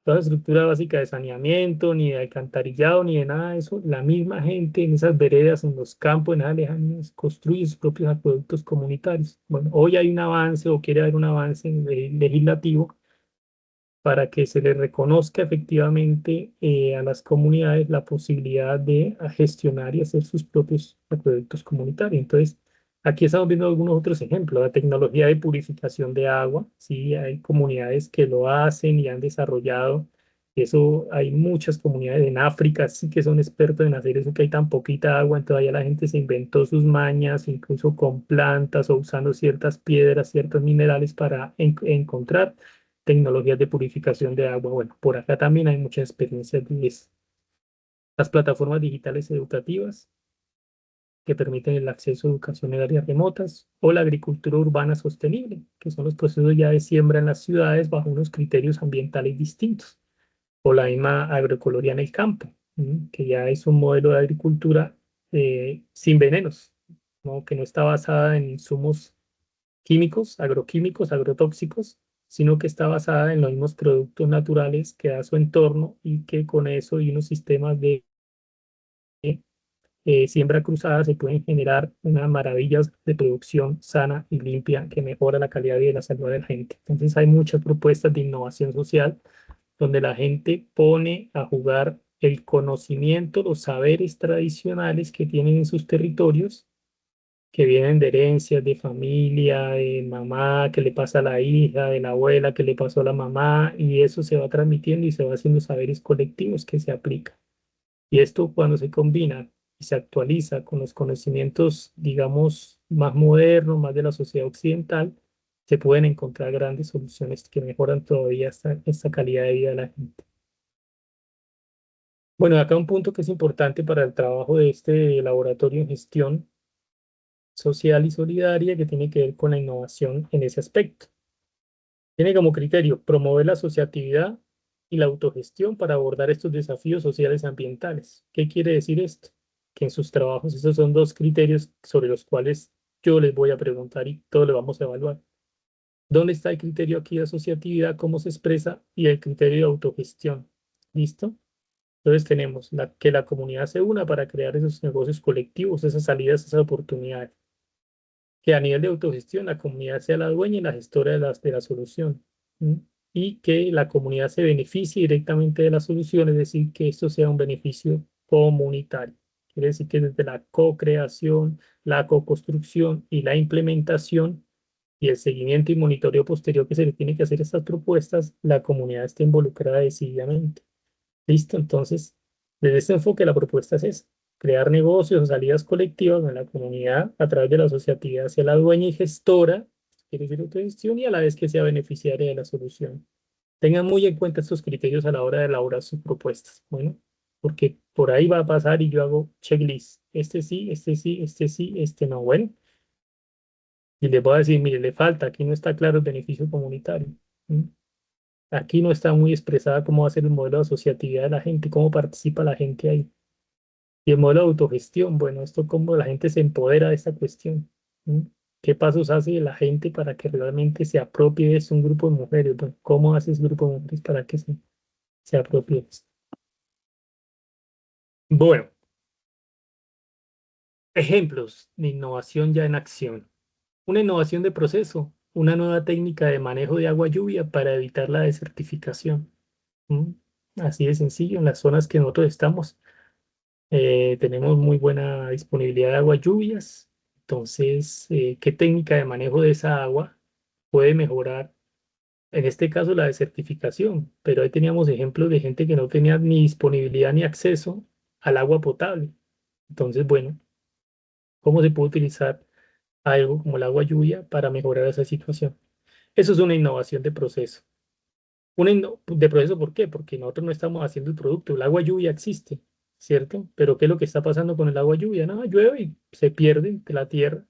toda la estructura básica de saneamiento, ni de alcantarillado, ni de nada de eso, la misma gente en esas veredas, en los campos, en las lejanías, construye sus propios acueductos comunitarios. Bueno, hoy hay un avance o quiere haber un avance legislativo para que se le reconozca efectivamente a las comunidades la posibilidad de gestionar y hacer sus propios acueductos comunitarios. Entonces, Aquí estamos viendo algunos otros ejemplos. La tecnología de purificación de agua, sí, hay comunidades que lo hacen y han desarrollado eso. Hay muchas comunidades en África, sí que son expertos en hacer eso, que hay tan poquita agua, entonces ya la gente se inventó sus mañas, incluso con plantas o usando ciertas piedras, ciertos minerales para encontrar tecnologías de purificación de agua. Bueno, por acá también hay muchas experiencias de eso. Las plataformas digitales educativas que permiten el acceso a educación en áreas remotas, o la agricultura urbana sostenible, que son los procesos ya de siembra en las ciudades bajo unos criterios ambientales distintos, o la misma agroecología en el campo, que ya es un modelo de agricultura sin venenos, ¿no? Que no está basada en insumos químicos, agroquímicos, agrotóxicos, sino que está basada en los mismos productos naturales que da su entorno y que con eso y unos sistemas de siembra cruzada se pueden generar unas maravillas de producción sana y limpia que mejora la calidad de vida y la salud de la gente. Entonces hay muchas propuestas de innovación social donde la gente pone a jugar el conocimiento, los saberes tradicionales que tienen en sus territorios, que vienen de herencias, de familia, de mamá, que le pasa a la hija, de la abuela, que le pasó a la mamá, y eso se va transmitiendo y se va haciendo saberes colectivos que se aplican. Y esto cuando se combina y se actualiza con los conocimientos, digamos, más modernos, más de la sociedad occidental, se pueden encontrar grandes soluciones que mejoran todavía esta calidad de vida de la gente. Bueno, acá un punto que es importante para el trabajo de este laboratorio en gestión social y solidaria que tiene que ver con la innovación en ese aspecto. Tiene como criterio promover la asociatividad y la autogestión para abordar estos desafíos sociales y ambientales. ¿Qué quiere decir esto? Que en sus trabajos esos son dos criterios sobre los cuales yo les voy a preguntar y todos lo vamos a evaluar. ¿Dónde está el criterio aquí de asociatividad? ¿Cómo se expresa? Y el criterio de autogestión. ¿Listo? Entonces tenemos que la comunidad se una para crear esos negocios colectivos, esas salidas, esas oportunidades. Que a nivel de autogestión la comunidad sea la dueña y la gestora de la solución. ¿M? Y que la comunidad se beneficie directamente de la solución, es decir, que esto sea un beneficio comunitario. Quiere decir que desde la co-creación, la co-construcción y la implementación y el seguimiento y monitoreo posterior que se le tiene que hacer a estas propuestas, la comunidad está involucrada decididamente. Listo, entonces, desde este enfoque la propuesta es esa, crear negocios o salidas colectivas en la comunidad a través de la asociatividad hacia la dueña y gestora, quiere decir autogestión, y a la vez que sea beneficiaria de la solución. Tengan muy en cuenta estos criterios a la hora de elaborar sus propuestas, bueno, porque por ahí va a pasar y yo hago checklist, este sí, este sí, este sí, este no, bueno, y les voy a decir, mire, le falta, aquí no está claro el beneficio comunitario. ¿M? Aquí no está muy expresada cómo va a ser el modelo de asociatividad de la gente, cómo participa la gente ahí. Y el modelo de autogestión, bueno, esto cómo la gente se empodera de esta cuestión. ¿M? ¿Qué pasos hace la gente para que realmente se apropie de esto un grupo de mujeres? Bueno, ¿cómo hace ese grupo de mujeres para que se apropie de esto? Bueno, ejemplos de innovación ya en acción. Una innovación de proceso, una nueva técnica de manejo de agua lluvia para evitar la desertificación. ¿M? Así de sencillo, en las zonas que nosotros estamos. Tenemos muy buena disponibilidad de agua lluvias. Entonces, ¿qué técnica de manejo de esa agua puede mejorar? En este caso, la desertificación, pero ahí teníamos ejemplos de gente que no tenía ni disponibilidad ni acceso al agua potable. Entonces, bueno, ¿cómo se puede utilizar algo como el agua lluvia para mejorar esa situación? Eso es una innovación de proceso. De proceso, ¿por qué? Porque nosotros no estamos haciendo el producto. El agua lluvia existe, ¿cierto? Pero ¿qué es lo que está pasando con el agua lluvia? No, llueve y se pierde de la tierra.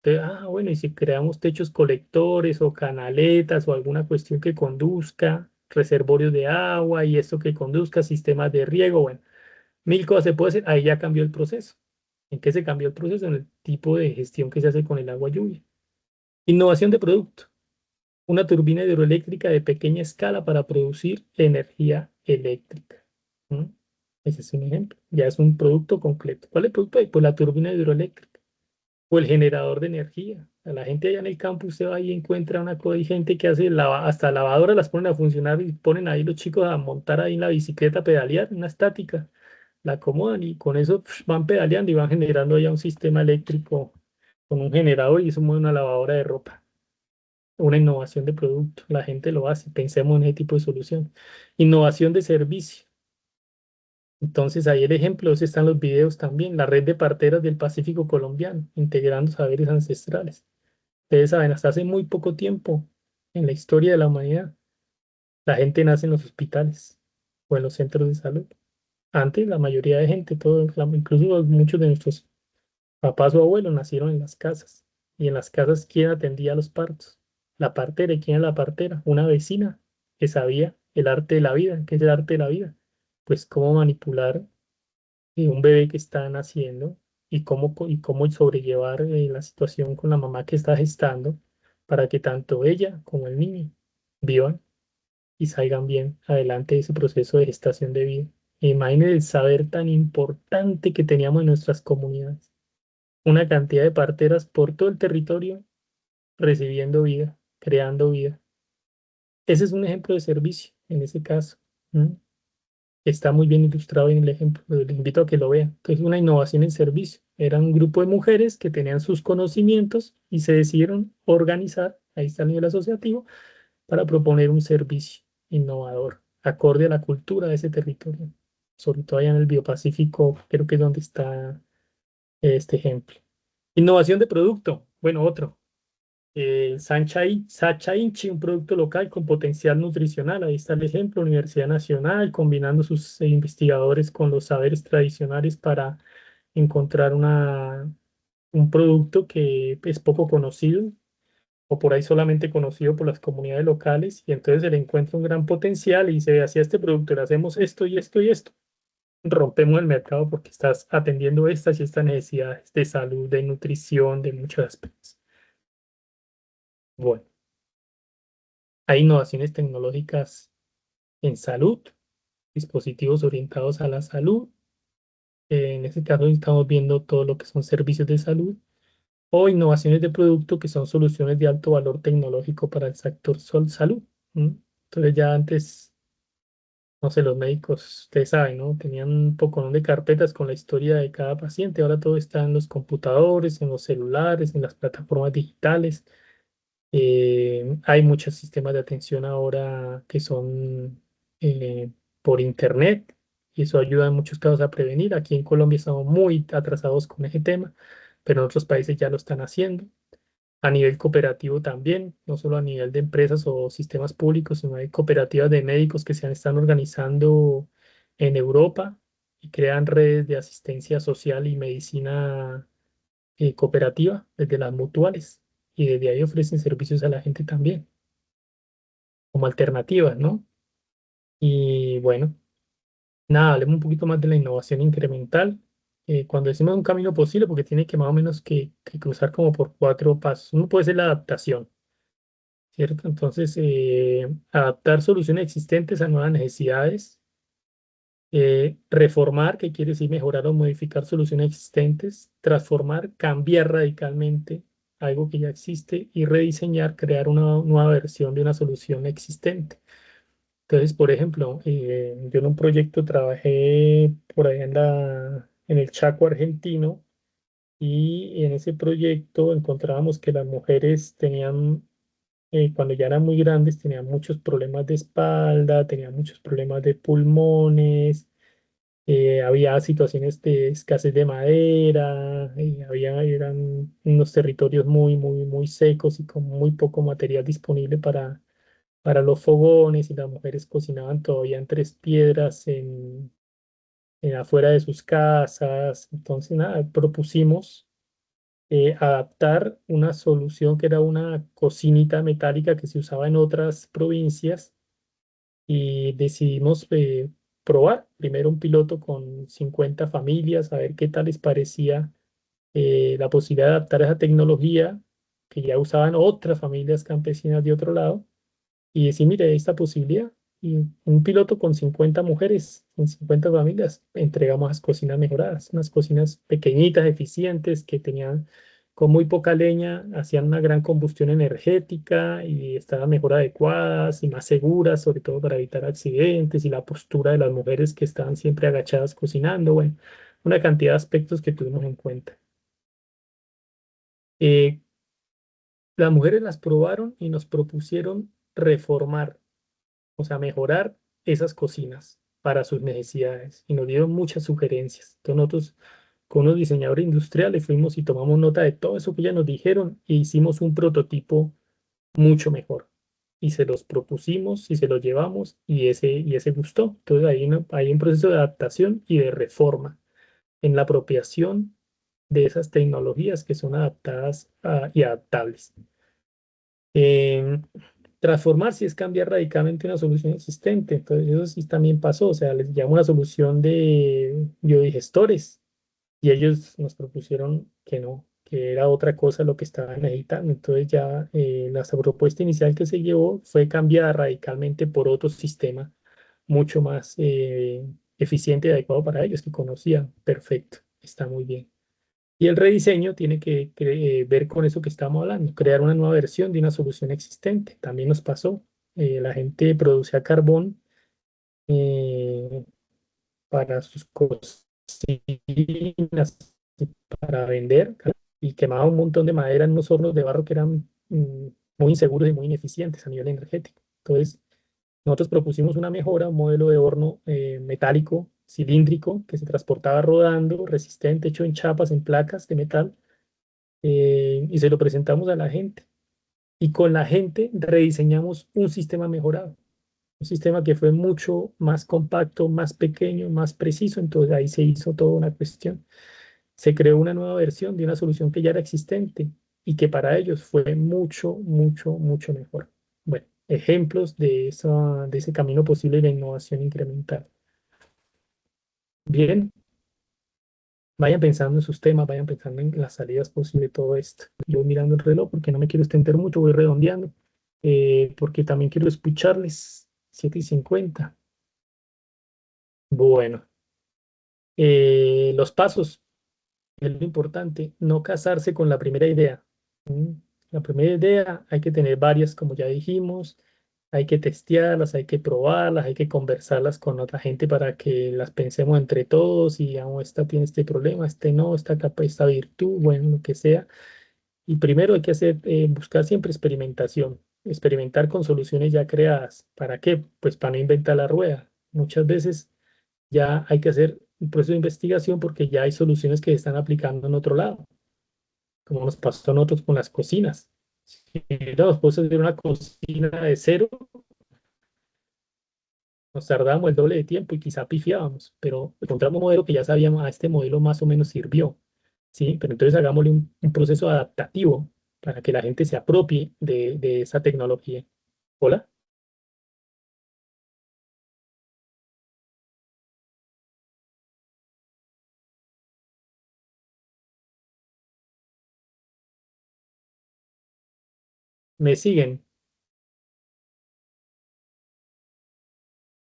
Entonces, bueno, y si creamos techos colectores o canaletas o alguna cuestión que conduzca, reservorios de agua y esto que conduzca, sistemas de riego, bueno, mil cosas se puede hacer. Ahí ya cambió el proceso. ¿En qué se cambió el proceso? En el tipo de gestión que se hace con el agua lluvia. Innovación de producto, una turbina hidroeléctrica de pequeña escala para producir energía eléctrica. ¿Mm? Ese es un ejemplo. Ya es un producto completo. ¿Cuál es el producto ahí? Pues la turbina hidroeléctrica o el generador de energía. A la gente allá en el campo usted va y encuentra una cosa, hay gente que hace hasta lavadoras las ponen a funcionar y ponen ahí los chicos a montar ahí en la bicicleta, pedalear, una estática, la acomodan y con eso van pedaleando y van generando ya un sistema eléctrico con un generador y eso mueve una lavadora de ropa. Una innovación de producto. La gente lo hace. Pensemos en ese tipo de solución. Innovación de servicio. Entonces, ahí el ejemplo, ese están los videos también. La red de parteras del Pacífico colombiano, integrando saberes ancestrales. Ustedes saben, hasta hace muy poco tiempo en la historia de la humanidad, la gente nace en los hospitales o en los centros de salud. Antes, la mayoría de gente, todo, incluso muchos de nuestros papás o abuelos nacieron en las casas. Y en las casas, ¿quién atendía los partos? La partera. ¿Y quién era la partera? Una vecina que sabía el arte de la vida. ¿Qué es el arte de la vida? Pues cómo manipular un bebé que está naciendo y cómo sobrellevar la situación con la mamá que está gestando para que tanto ella como el niño vivan y salgan bien adelante de ese proceso de gestación de vida. Imaginen el saber tan importante que teníamos en nuestras comunidades. Una cantidad de parteras por todo el territorio recibiendo vida, creando vida. Ese es un ejemplo de servicio en ese caso. ¿M? Está muy bien ilustrado en el ejemplo. Les invito a que lo vean. Que es una innovación en servicio. Era un grupo de mujeres que tenían sus conocimientos y se decidieron organizar, ahí está el nivel asociativo, para proponer un servicio innovador, acorde a la cultura de ese territorio. Sobre todo allá en el Biopacífico, creo que es donde está este ejemplo. Innovación de producto. Bueno, otro. Sacha Inchi, un producto local con potencial nutricional. Ahí está el ejemplo, Universidad Nacional, combinando sus investigadores con los saberes tradicionales para encontrar un producto que es poco conocido o por ahí solamente conocido por las comunidades locales y entonces se le encuentra un gran potencial y dice, "Vea, si a este producto le hacemos esto y esto y esto, rompemos el mercado porque estás atendiendo estas y estas necesidades de salud, de nutrición, de muchos aspectos. Bueno, hay innovaciones tecnológicas en salud, dispositivos orientados a la salud. En este caso estamos viendo todo lo que son servicios de salud o innovaciones de producto que son soluciones de alto valor tecnológico para el sector salud. ¿M? Entonces ya antes, no sé, los médicos, ustedes saben, ¿no? Tenían un poco de carpetas con la historia de cada paciente. Ahora todo está en los computadores, en los celulares, en las plataformas digitales. Hay muchos sistemas de atención ahora que son por internet y eso ayuda en muchos casos a prevenir. Aquí en Colombia estamos muy atrasados con ese tema, pero en otros países ya lo están haciendo. A nivel cooperativo también, no solo a nivel de empresas o sistemas públicos, sino hay cooperativas de médicos que se están organizando en Europa y crean redes de asistencia social y medicina cooperativa desde las mutuales y desde ahí ofrecen servicios a la gente también, como alternativas, ¿no? Y bueno, nada, hablemos un poquito más de la innovación incremental. Cuando decimos un camino posible, porque tiene que más o menos que cruzar como por cuatro pasos. Uno puede ser la adaptación, ¿cierto? Entonces, adaptar soluciones existentes a nuevas necesidades. Reformar, que quiere decir mejorar o modificar soluciones existentes, transformar, cambiar radicalmente algo que ya existe y rediseñar, crear una nueva versión de una solución existente. Entonces, por ejemplo, yo en un proyecto trabajé por ahí en el Chaco argentino y en ese proyecto encontrábamos que las mujeres tenían, cuando ya eran muy grandes, tenían muchos problemas de espalda, tenían muchos problemas de pulmones, había situaciones de escasez de madera, eran unos territorios muy, muy, muy secos y con muy poco material disponible para los fogones y las mujeres cocinaban todavía en tres piedras en afuera de sus casas. Entonces, nada, propusimos adaptar una solución que era una cocinita metálica que se usaba en otras provincias y decidimos probar primero un piloto con 50 familias, a ver qué tal les parecía la posibilidad de adaptar esa tecnología que ya usaban otras familias campesinas de otro lado y decir, mire, esta posibilidad. Y un piloto con 50 mujeres, con 50 familias, entregamos las cocinas mejoradas, unas cocinas pequeñitas, eficientes, que tenían con muy poca leña, hacían una gran combustión energética y estaban mejor adecuadas y más seguras, sobre todo para evitar accidentes y la postura de las mujeres que estaban siempre agachadas cocinando, bueno, una cantidad de aspectos que tuvimos en cuenta. Eh, las mujeres las probaron y nos propusieron reformar, o sea, mejorar esas cocinas para sus necesidades y nos dieron muchas sugerencias. Entonces nosotros con unos diseñadores industriales fuimos y tomamos nota de todo eso que ya nos dijeron e hicimos un prototipo mucho mejor. Y se los propusimos y se los llevamos y ese gustó. Entonces hay un proceso de adaptación y de reforma en la apropiación de esas tecnologías que son adaptadas y adaptables. Em, Transformar si es cambiar radicalmente una solución existente. Entonces, eso sí también pasó. O sea, les llamo una solución de biodigestores y ellos nos propusieron que no, que era otra cosa lo que estaban necesitando. Entonces, ya la propuesta inicial que se llevó fue cambiada radicalmente por otro sistema mucho más eficiente y adecuado para ellos que conocían. Perfecto, está muy bien. Y el rediseño tiene que ver con eso que estamos hablando, crear una nueva versión de una solución existente. También nos pasó, la gente producía carbón eh, para sus cocinas y para vender y quemaba un montón de madera en unos hornos de barro que eran muy inseguros y muy ineficientes a nivel energético. Entonces, nosotros propusimos una mejora, un modelo de horno metálico, cilíndrico, que se transportaba rodando, resistente, hecho en chapas, en placas de metal y se lo presentamos a la gente. Y con la gente rediseñamos un sistema mejorado, un sistema que fue mucho más compacto, más pequeño, más preciso. Entonces ahí se hizo toda una cuestión. Se creó una nueva versión de una solución que ya era existente y que para ellos fue mucho, mucho, mucho mejor. Bueno, ejemplos de ese camino posible de innovación incremental. Bien, vayan pensando en sus temas, vayan pensando en las salidas posibles de todo esto. Yo voy mirando el reloj porque no me quiero extender mucho, voy redondeando, porque también quiero escucharles. 7:50. Bueno, los pasos, es lo importante, no casarse con la primera idea. ¿Mm? La primera idea hay que tener varias, como ya dijimos, hay que testearlas, hay que probarlas, hay que conversarlas con otra gente para que las pensemos entre todos y digamos, esta tiene este problema, este no, esta capa, esta virtud, bueno, lo que sea. Y primero hay que buscar siempre experimentación, experimentar con soluciones ya creadas. ¿Para qué? Pues para no inventar la rueda. Muchas veces ya hay que hacer un proceso de investigación porque ya hay soluciones que se están aplicando en otro lado, como nos pasó a nosotros con las cocinas. Si nos puede hacer una cocina de cero, nos tardábamos el doble de tiempo y quizá pifiábamos, pero encontramos un modelo que ya sabíamos, este modelo más o menos sirvió, ¿sí? Pero entonces hagámosle un proceso adaptativo para que la gente se apropie de esa tecnología. Hola, ¿me siguen?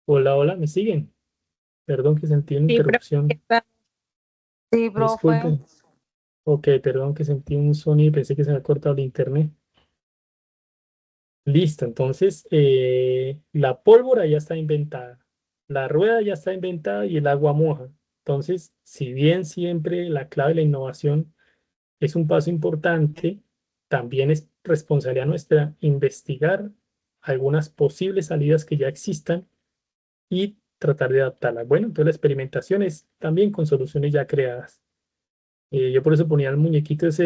Hola, hola, ¿me siguen? Perdón que sentí una Sí, profe, interrupción. está- Sí, profe. Disculpen. Ok, perdón que sentí un sonido y pensé que se me había cortado el internet. Listo, entonces la pólvora ya está inventada, la rueda ya está inventada y el agua moja. Entonces, si bien siempre la clave de la innovación es un paso importante, también es responsabilidad nuestra investigar algunas posibles salidas que ya existan y tratar de adaptarlas. Bueno, entonces la experimentación es también con soluciones ya creadas. Yo por eso ponía el muñequito ese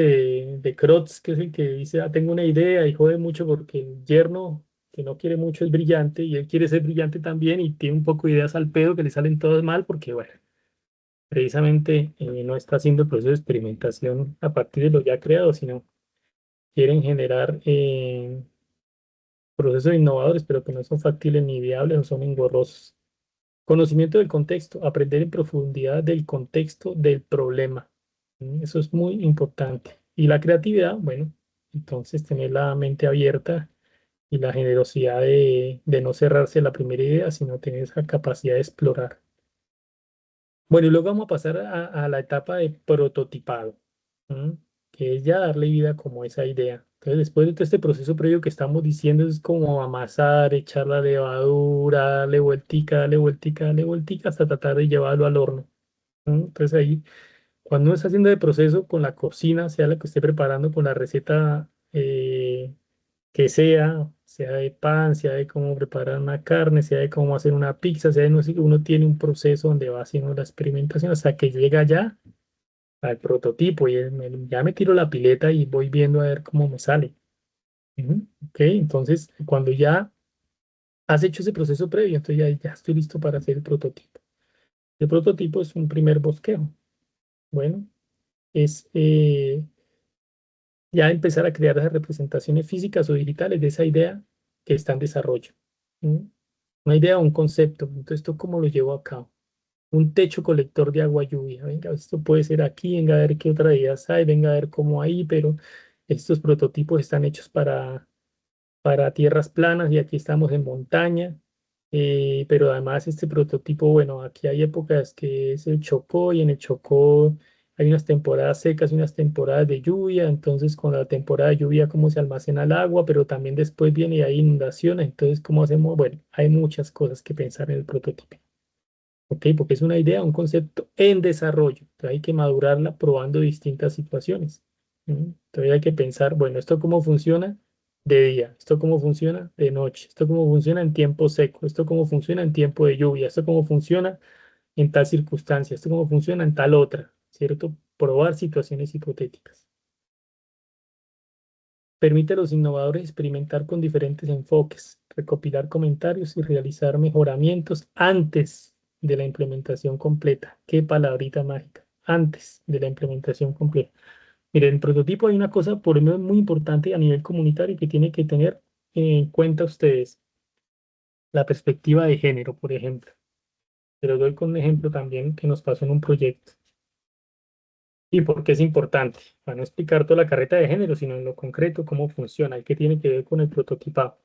de Krotz, que es el que dice, ah, tengo una idea y jode mucho porque el yerno que no quiere mucho es brillante y él quiere ser brillante también y tiene un poco de ideas al pedo que le salen todas mal porque, bueno, precisamente no está haciendo el proceso de experimentación a partir de lo ya creado, sino quieren generar procesos innovadores, pero que no son factibles ni viables, no son engorrosos. Conocimiento del contexto, aprender en profundidad del contexto del problema. Eso es muy importante. Y la creatividad, bueno, entonces tener la mente abierta y la generosidad de no cerrarse a la primera idea, sino tener esa capacidad de explorar. Bueno, y luego vamos a pasar a la etapa de prototipado, ¿m? Que es ya darle vida como esa idea. Entonces, después de todo este proceso previo que estamos diciendo, es como amasar, echar la levadura, darle vueltica, hasta tratar de llevarlo al horno. ¿M? Entonces ahí Cuando uno está haciendo el proceso con la cocina, sea la que esté preparando con la receta que sea de pan, sea de cómo preparar una carne, sea de cómo hacer una pizza, sea de no sé, uno tiene un proceso donde va haciendo la experimentación hasta que llega ya al prototipo y ya me tiro la pileta y voy viendo a ver cómo me sale. Ujú. Ok, entonces cuando ya has hecho ese proceso previo, entonces ya estoy listo para hacer el prototipo. El prototipo es un primer bosquejo. Bueno, es ya empezar a crear las representaciones físicas o digitales de esa idea que está en desarrollo. ¿Mm? Una idea o un concepto. Entonces, ¿esto cómo lo llevo a cabo? Un techo colector de agua lluvia. Venga, esto puede ser aquí, venga a ver qué otra idea hay, venga a ver cómo ahí, pero estos prototipos están hechos para tierras planas y aquí estamos en montaña. Pero además este prototipo, bueno, aquí hay épocas que es el Chocó y en el Chocó hay unas temporadas secas y unas temporadas de lluvia, entonces con la temporada de lluvia cómo se almacena el agua, pero también después viene y hay inundaciones, entonces cómo hacemos, bueno, hay muchas cosas que pensar en el prototipo. ¿Ok? Porque es una idea, un concepto en desarrollo. Entonces hay que madurarla probando distintas situaciones. ¿Mm? Entonces hay que pensar, bueno, ¿esto cómo funciona de día? ¿Esto cómo funciona de noche? ¿Esto cómo funciona en tiempo seco? ¿Esto cómo funciona en tiempo de lluvia? ¿Esto cómo funciona en tal circunstancia? ¿Esto cómo funciona en tal otra? ¿Cierto? Probar situaciones hipotéticas. Permite a los innovadores experimentar con diferentes enfoques, recopilar comentarios y realizar mejoramientos antes de la implementación completa. Qué palabrita mágica. Antes de la implementación completa. Miren, en el prototipo hay una cosa por lo menos muy importante a nivel comunitario que tiene que tener en cuenta ustedes. La perspectiva de género, por ejemplo. Pero doy con un ejemplo también que nos pasó en un proyecto. ¿Y por qué es importante? Para no explicar toda la carreta de género, sino en lo concreto cómo funciona y qué tiene que ver con el prototipado.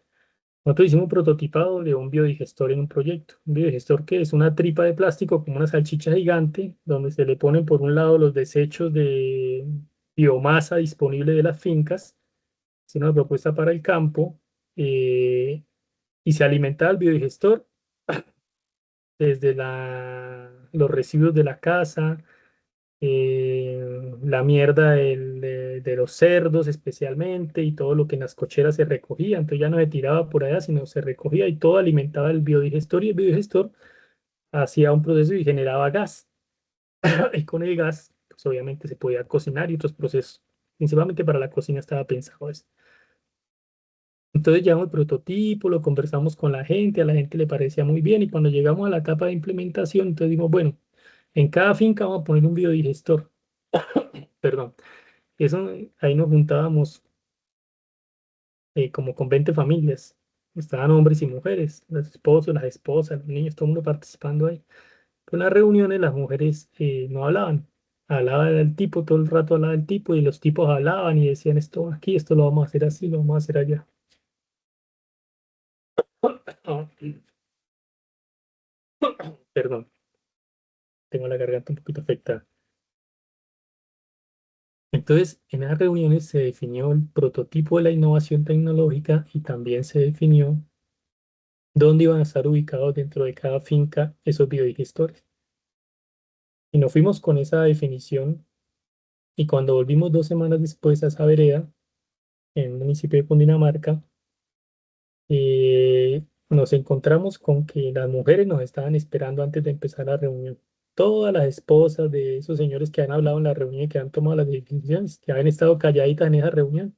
Nosotros hicimos un prototipado de un biodigestor en un proyecto. Un biodigestor que es una tripa de plástico como una salchicha gigante, donde se le ponen por un lado los desechos de biomasa disponible de las fincas, es una propuesta para el campo, y se alimenta el biodigestor desde los residuos de la casa, la mierda de los cerdos especialmente y todo lo que en las cocheras se recogía. Entonces ya no se tiraba por allá, sino se recogía y todo alimentaba el biodigestor y el biodigestor hacía un proceso y generaba gas. Y con el gas, pues obviamente se podía cocinar y otros procesos. Principalmente para la cocina estaba pensado esto. Entonces llevamos el prototipo, lo conversamos con la gente, a la gente le parecía muy bien y cuando llegamos a la etapa de implementación, entonces dijimos, bueno, en cada finca vamos a poner un biodigestor. Perdón. Eso, ahí nos juntábamos como con 20 familias. Estaban hombres y mujeres, los esposos, las esposas, los niños, todo el mundo participando ahí. Con las reuniones las mujeres no hablaban. Hablaba el tipo, todo el rato hablaba el tipo y los tipos hablaban y decían esto aquí, esto lo vamos a hacer así, lo vamos a hacer allá. Ah, perdón, tengo la garganta un poquito afectada. Entonces, en esas reuniones se definió el prototipo de la innovación tecnológica y también se definió dónde iban a estar ubicados dentro de cada finca esos biodigestores. Y nos fuimos con esa definición y cuando volvimos 2 semanas después a esa vereda, en un municipio de Cundinamarca, nos encontramos con que las mujeres nos estaban esperando antes de empezar la reunión. Todas las esposas de esos señores que han hablado en la reunión y que han tomado las decisiones, que habían estado calladitas en esa reunión,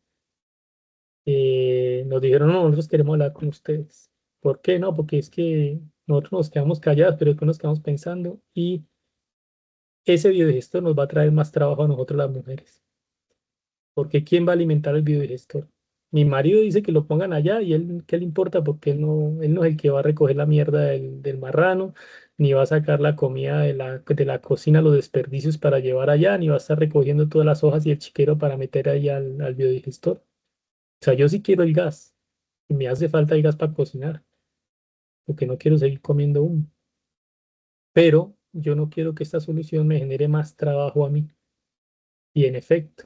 nos dijeron, no, nosotros queremos hablar con ustedes. ¿Por qué no? Porque es que nosotros nos quedamos callados, pero después nos quedamos pensando y ese biodigestor nos va a traer más trabajo a nosotros las mujeres. Porque ¿quién va a alimentar el biodigestor? Mi marido dice que lo pongan allá y él, ¿qué le importa? Porque él no es el que va a recoger la mierda del marrano, ni va a sacar la comida de la cocina, los desperdicios para llevar allá, ni va a estar recogiendo todas las hojas y el chiquero para meter ahí al biodigestor. O sea, yo sí quiero el gas y me hace falta el gas para cocinar, porque no quiero seguir comiendo uno. Pero yo no quiero que esta solución me genere más trabajo a mí. Y en efecto,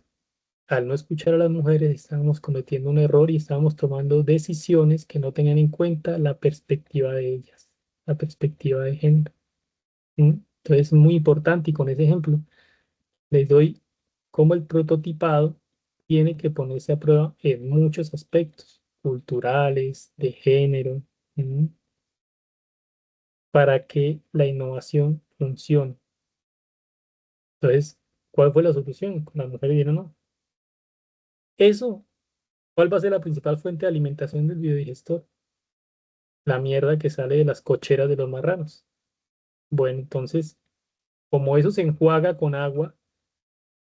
al no escuchar a las mujeres, estábamos cometiendo un error y estábamos tomando decisiones que no tenían en cuenta la perspectiva de ellas, la perspectiva de género. ¿Mm? Entonces es muy importante y con ese ejemplo Les doy cómo el prototipado tiene que ponerse a prueba en muchos aspectos culturales, de género, ¿m? Para que la innovación funcione. Entonces, ¿cuál fue la solución? Las mujeres dijeron no. Eso, ¿cuál va a ser la principal fuente de alimentación del biodigestor? La mierda que sale de las cocheras de los marranos. Bueno, entonces, como eso se enjuaga con agua,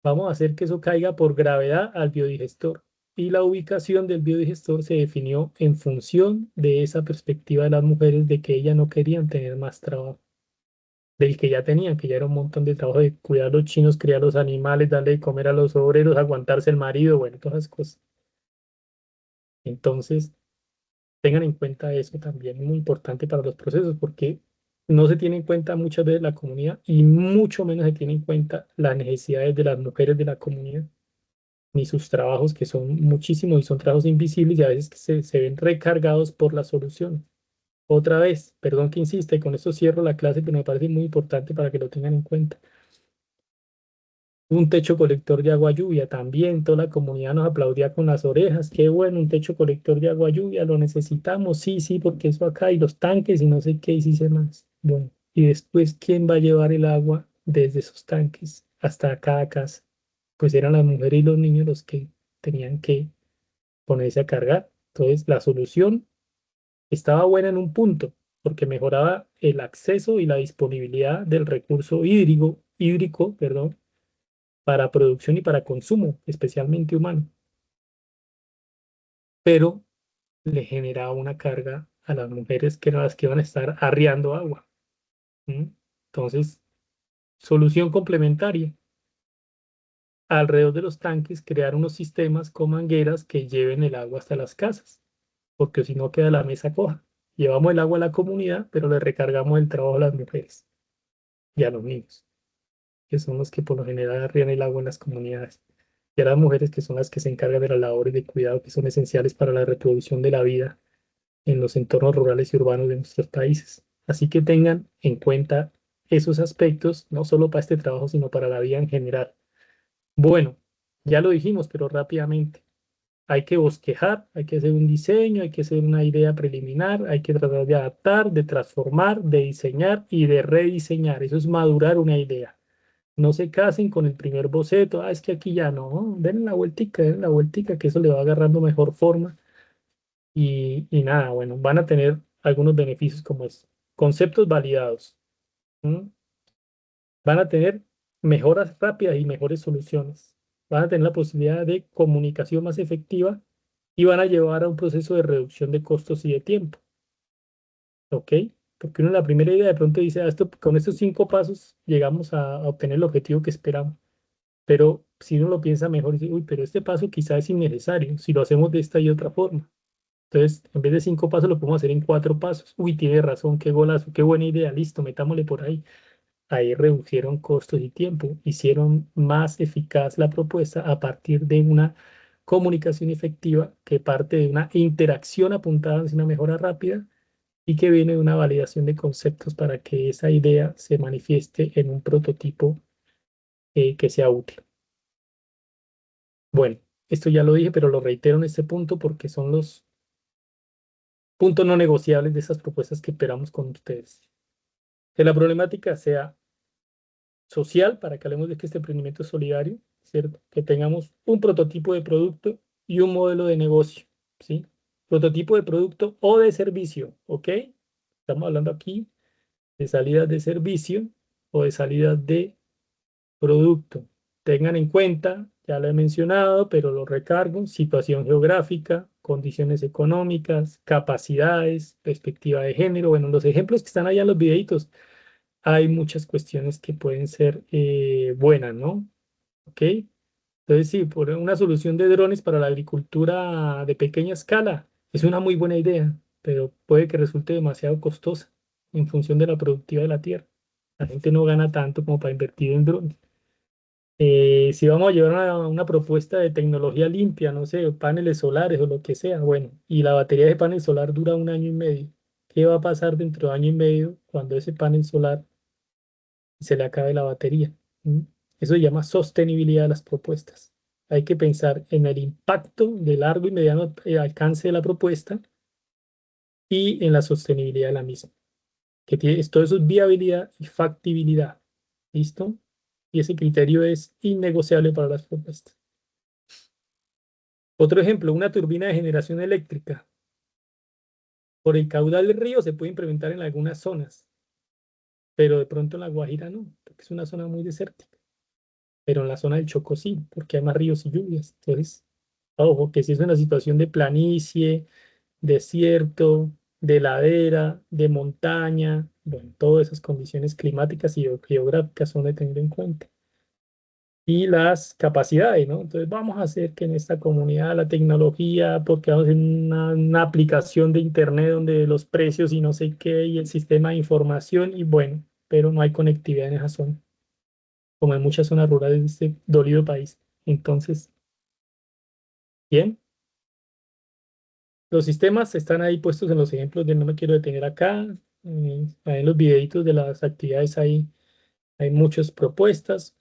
vamos a hacer que eso caiga por gravedad al biodigestor. Y la ubicación del biodigestor se definió en función de esa perspectiva de las mujeres de que ellas no querían tener más trabajo, del que ya tenían, que ya era un montón de trabajo de cuidar a los chinos, criar los animales, darle de comer a los obreros, aguantarse el marido, bueno, todas esas cosas. Entonces, tengan en cuenta eso también, muy importante para los procesos, porque no se tiene en cuenta muchas veces la comunidad y mucho menos se tiene en cuenta las necesidades de las mujeres de la comunidad, ni sus trabajos, que son muchísimos y son trabajos invisibles y a veces que se ven recargados por la solución. Otra vez, perdón que insista, y con esto cierro la clase, pero me parece muy importante para que lo tengan en cuenta. Un techo colector de agua lluvia, también toda la comunidad nos aplaudía con las orejas. Qué bueno, un techo colector de agua lluvia, lo necesitamos, sí, sí, porque eso acá y los tanques y no sé qué, y sí sé más. Bueno, y después, ¿quién va a llevar el agua desde esos tanques hasta cada casa? Pues eran las mujeres y los niños los que tenían que ponerse a cargar. Entonces, la solución estaba buena en un punto, porque mejoraba el acceso y la disponibilidad del recurso hídrico, perdón, para producción y para consumo, especialmente humano, pero le generaba una carga a las mujeres que eran las que iban a estar arriando agua. ¿M? Entonces, solución complementaria. Alrededor de los tanques, crear unos sistemas con mangueras que lleven el agua hasta las casas, porque si no queda la mesa coja. Llevamos el agua a la comunidad, pero le recargamos el trabajo a las mujeres y a los niños, que son los que por lo general arrían el agua en las comunidades. Y a las mujeres que son las que se encargan de las labores de cuidado que son esenciales para la reproducción de la vida en los entornos rurales y urbanos de nuestros países. Así que tengan en cuenta esos aspectos, no solo para este trabajo, sino para la vida en general. Bueno, ya lo dijimos, pero rápidamente. Hay que bosquejar, hay que hacer un diseño, hay que hacer una idea preliminar, hay que tratar de adaptar, de transformar, de diseñar y de rediseñar. Eso es madurar una idea. No se casen con el primer boceto. Ah, es que aquí ya no. Den la vueltica, que eso le va agarrando mejor forma. Y nada, bueno, van a tener algunos beneficios como es conceptos validados. ¿M? Van a tener mejoras rápidas y mejores soluciones. Van a tener la posibilidad de comunicación más efectiva y van a llevar a un proceso de reducción de costos y de tiempo. ¿Ok? Porque uno en la primera idea de pronto dice, "Ah, esto, con estos 5 pasos llegamos a obtener el objetivo que esperamos". Pero si uno lo piensa mejor, dice, uy, pero este paso quizás es innecesario si lo hacemos de esta y otra forma. Entonces, en vez de 5 pasos, lo podemos hacer en 4 pasos. Uy, tiene razón, qué golazo, qué buena idea, listo, metámosle por ahí. Ahí redujeron costos y tiempo, hicieron más eficaz la propuesta a partir de una comunicación efectiva que parte de una interacción apuntada hacia una mejora rápida y que viene de una validación de conceptos para que esa idea se manifieste en un prototipo que sea útil. Bueno, esto ya lo dije, pero lo reitero en este punto porque son los puntos no negociables de esas propuestas que esperamos con ustedes. Que la problemática sea social, para que hablemos de que este emprendimiento es solidario, ¿cierto? Que tengamos un prototipo de producto y un modelo de negocio, ¿sí? Prototipo de producto o de servicio, ¿ok? Estamos hablando aquí de salidas de servicio o de salidas de producto. Tengan en cuenta, ya lo he mencionado, pero lo recargo, situación geográfica, condiciones económicas, capacidades, perspectiva de género. Bueno, los ejemplos que están allá en los videitos, hay muchas cuestiones que pueden ser buenas, ¿no? ¿Ok? Entonces, sí, por una solución de drones para la agricultura de pequeña escala es una muy buena idea, pero puede que resulte demasiado costosa en función de la productividad de la tierra. La gente no gana tanto como para invertir en drones. Si vamos a llevar una propuesta de tecnología limpia, no sé, paneles solares o lo que sea, bueno, y la batería de panel solar dura un año y medio. ¿Qué va a pasar dentro de año y medio cuando ese panel solar se le acabe la batería? ¿Mm? Eso se llama sostenibilidad de las propuestas. Hay que pensar en el impacto de largo y mediano alcance de la propuesta y en la sostenibilidad de la misma. Que tiene, todo eso es viabilidad y factibilidad. ¿Listo? Y ese criterio es innegociable para las propuestas. Otro ejemplo, una turbina de generación eléctrica. Por el caudal del río se puede implementar en algunas zonas, pero de pronto en La Guajira no, porque es una zona muy desértica. Pero en la zona del Chocó sí, porque hay más ríos y lluvias. Entonces, ojo, que si es una situación de planicie, desierto, de ladera, de montaña, bueno, todas esas condiciones climáticas y geográficas son de tener en cuenta. Y las capacidades, ¿no? Entonces vamos a hacer que en esta comunidad la tecnología, porque vamos a hacer una aplicación de internet donde los precios y no sé qué, y el sistema de información, y bueno, pero no hay conectividad en esa zona, como en muchas zonas rurales de este dolido país. Entonces, bien, los sistemas están ahí puestos en los ejemplos de no me quiero detener acá, ahí en los videitos de las actividades hay muchas propuestas.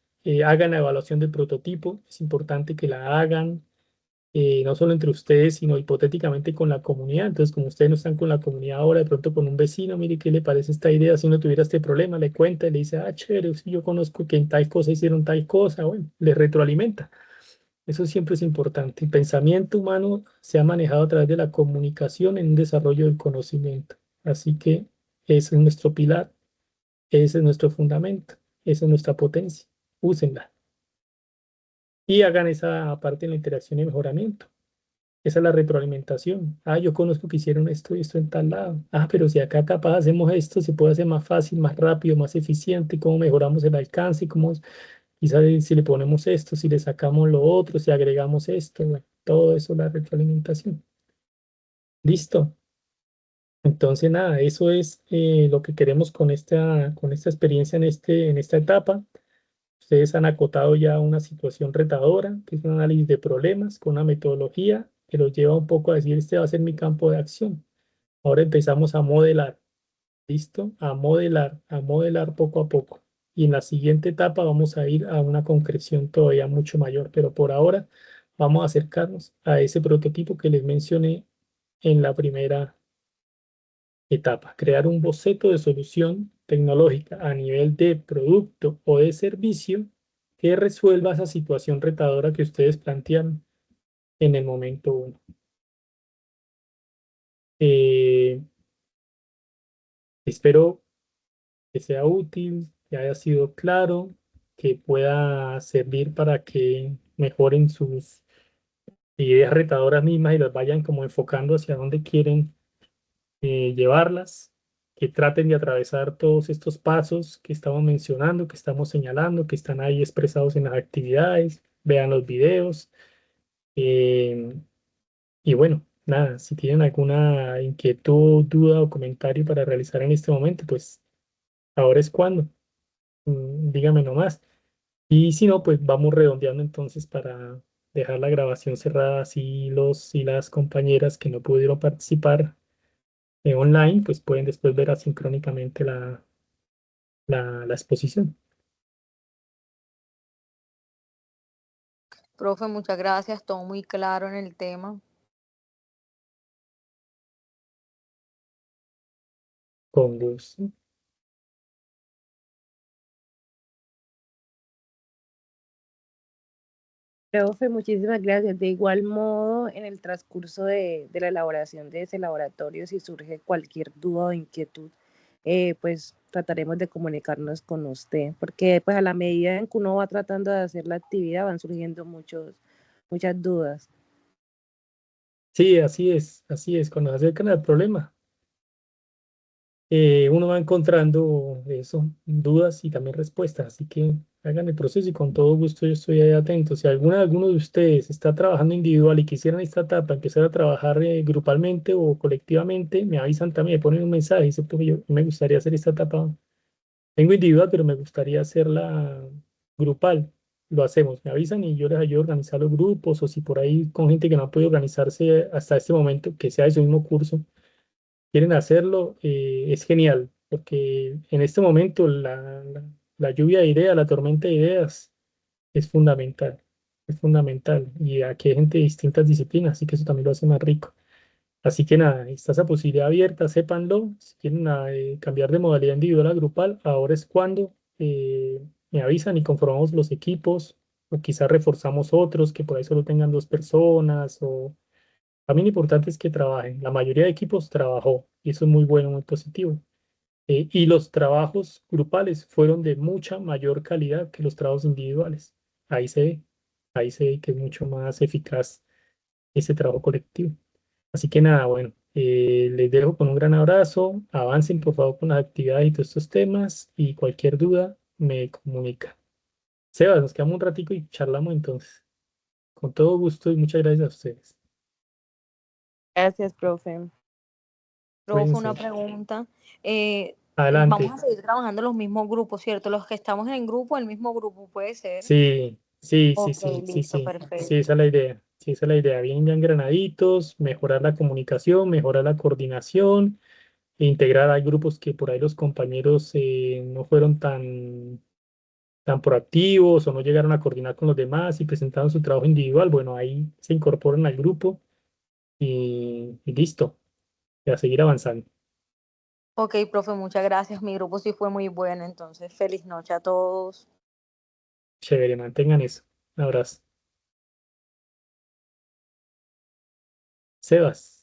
Hagan la evaluación del prototipo, es importante que la hagan no solo entre ustedes, sino hipotéticamente con la comunidad. Entonces, como ustedes no están con la comunidad ahora, de pronto con un vecino, mire, ¿qué le parece esta idea? Si uno tuviera este problema, le cuenta y le dice, ah, chévere, sí, yo conozco que en tal cosa hicieron tal cosa, bueno, le retroalimenta. Eso siempre es importante. El pensamiento humano se ha manejado a través de la comunicación en un desarrollo del conocimiento. Así que ese es nuestro pilar, ese es nuestro fundamento, esa es nuestra potencia. Úsenla y hagan esa parte de la interacción y mejoramiento. Esa es la retroalimentación. Ah, yo conozco que hicieron esto y esto en tal lado. Ah, pero si acá capaz hacemos esto, se puede hacer más fácil, más rápido, más eficiente. ¿Cómo mejoramos el alcance? ¿Cómo, quizás si le ponemos esto, si le sacamos lo otro, si agregamos esto? Bueno, todo eso es la retroalimentación. Listo. Entonces, nada, eso es lo que queremos con esta experiencia en esta etapa. Ustedes han acotado ya una situación retadora, que es un análisis de problemas con una metodología que los lleva un poco a decir, este va a ser mi campo de acción. Ahora empezamos a modelar, ¿listo? A modelar poco a poco. Y en la siguiente etapa vamos a ir a una concreción todavía mucho mayor, pero por ahora vamos a acercarnos a ese prototipo que les mencioné en la primera etapa, crear un boceto de solución tecnológica a nivel de producto o de servicio que resuelva esa situación retadora que ustedes plantean en el momento uno. Espero que sea útil, que haya sido claro, que pueda servir para que mejoren sus ideas retadoras mismas y las vayan como enfocando hacia dónde quieren llevarlas, que traten de atravesar todos estos pasos que estamos mencionando, que estamos señalando, que están ahí expresados en las actividades, vean los videos. eh, y bueno, nada, si tienen alguna inquietud, duda o comentario para realizar en este momento, pues ahora es cuando. Dígame nomás. Y si no, pues vamos redondeando entonces para dejar la grabación cerrada, así los y las compañeras que no pudieron participar online, pues pueden después ver asincrónicamente la exposición. Profe, muchas gracias, todo muy claro en el tema. Con gusto. Profe, muchísimas gracias. De igual modo, en el transcurso de la elaboración de ese laboratorio, si surge cualquier duda o inquietud, pues trataremos de comunicarnos con usted, porque pues a la medida en que uno va tratando de hacer la actividad van surgiendo muchas dudas. Sí, así es, cuando se acercan al problema, uno va encontrando eso, dudas y también respuestas, así que hagan el proceso y con todo gusto yo estoy ahí atento. Si alguno de ustedes está trabajando individual y quisieran esta etapa empezar a trabajar grupalmente o colectivamente, me avisan también, me ponen un mensaje, dice, "Profe, yo me gustaría hacer esta etapa, tengo individual, pero me gustaría hacerla grupal". Lo hacemos, me avisan y yo les ayudo a organizar los grupos o si por ahí con gente que no ha podido organizarse hasta este momento, que sea de su mismo curso quieren hacerlo, es genial, porque en este momento la lluvia de ideas, la tormenta de ideas es fundamental, es fundamental. Y aquí hay gente de distintas disciplinas, así que eso también lo hace más rico. Así que nada, está esa posibilidad abierta, sépanlo. Si quieren cambiar de modalidad individual a grupal, ahora es cuando me avisan y conformamos los equipos, o quizás reforzamos otros que por ahí solo tengan 2 personas. O a mí lo importante es que trabajen. La mayoría de equipos trabajó y eso es muy bueno, muy positivo. Y los trabajos grupales fueron de mucha mayor calidad que los trabajos individuales. Ahí se ve, ahí se ve que es mucho más eficaz ese trabajo colectivo. Así que nada, bueno, les dejo con un gran abrazo. Avancen por favor con las actividades y todos estos temas y cualquier duda me comunica. Sebas, nos quedamos un ratico y charlamos entonces. Con todo gusto y muchas gracias a ustedes. Gracias, profe. Profe, una Cuídense. pregunta. Vamos a Adelante. seguir trabajando en los mismos grupos, ¿cierto? Los que estamos en el grupo, el mismo grupo puede ser. Sí, sí, sí, Ok, sí, sí, listo, sí. Sí, perfecto. esa es la idea. Sí, esa es la idea. Bien, bien granaditos, mejorar la comunicación, mejorar la coordinación, e integrar. Hay grupos que por ahí los compañeros no fueron tan proactivos o no llegaron a coordinar con los demás y presentaron su trabajo individual. Bueno, ahí se incorporan al grupo y listo, y a seguir avanzando. Ok, profe, muchas gracias. Mi grupo sí fue muy bueno, entonces feliz noche a todos. Chévere, mantengan eso. Un abrazo. Sebas.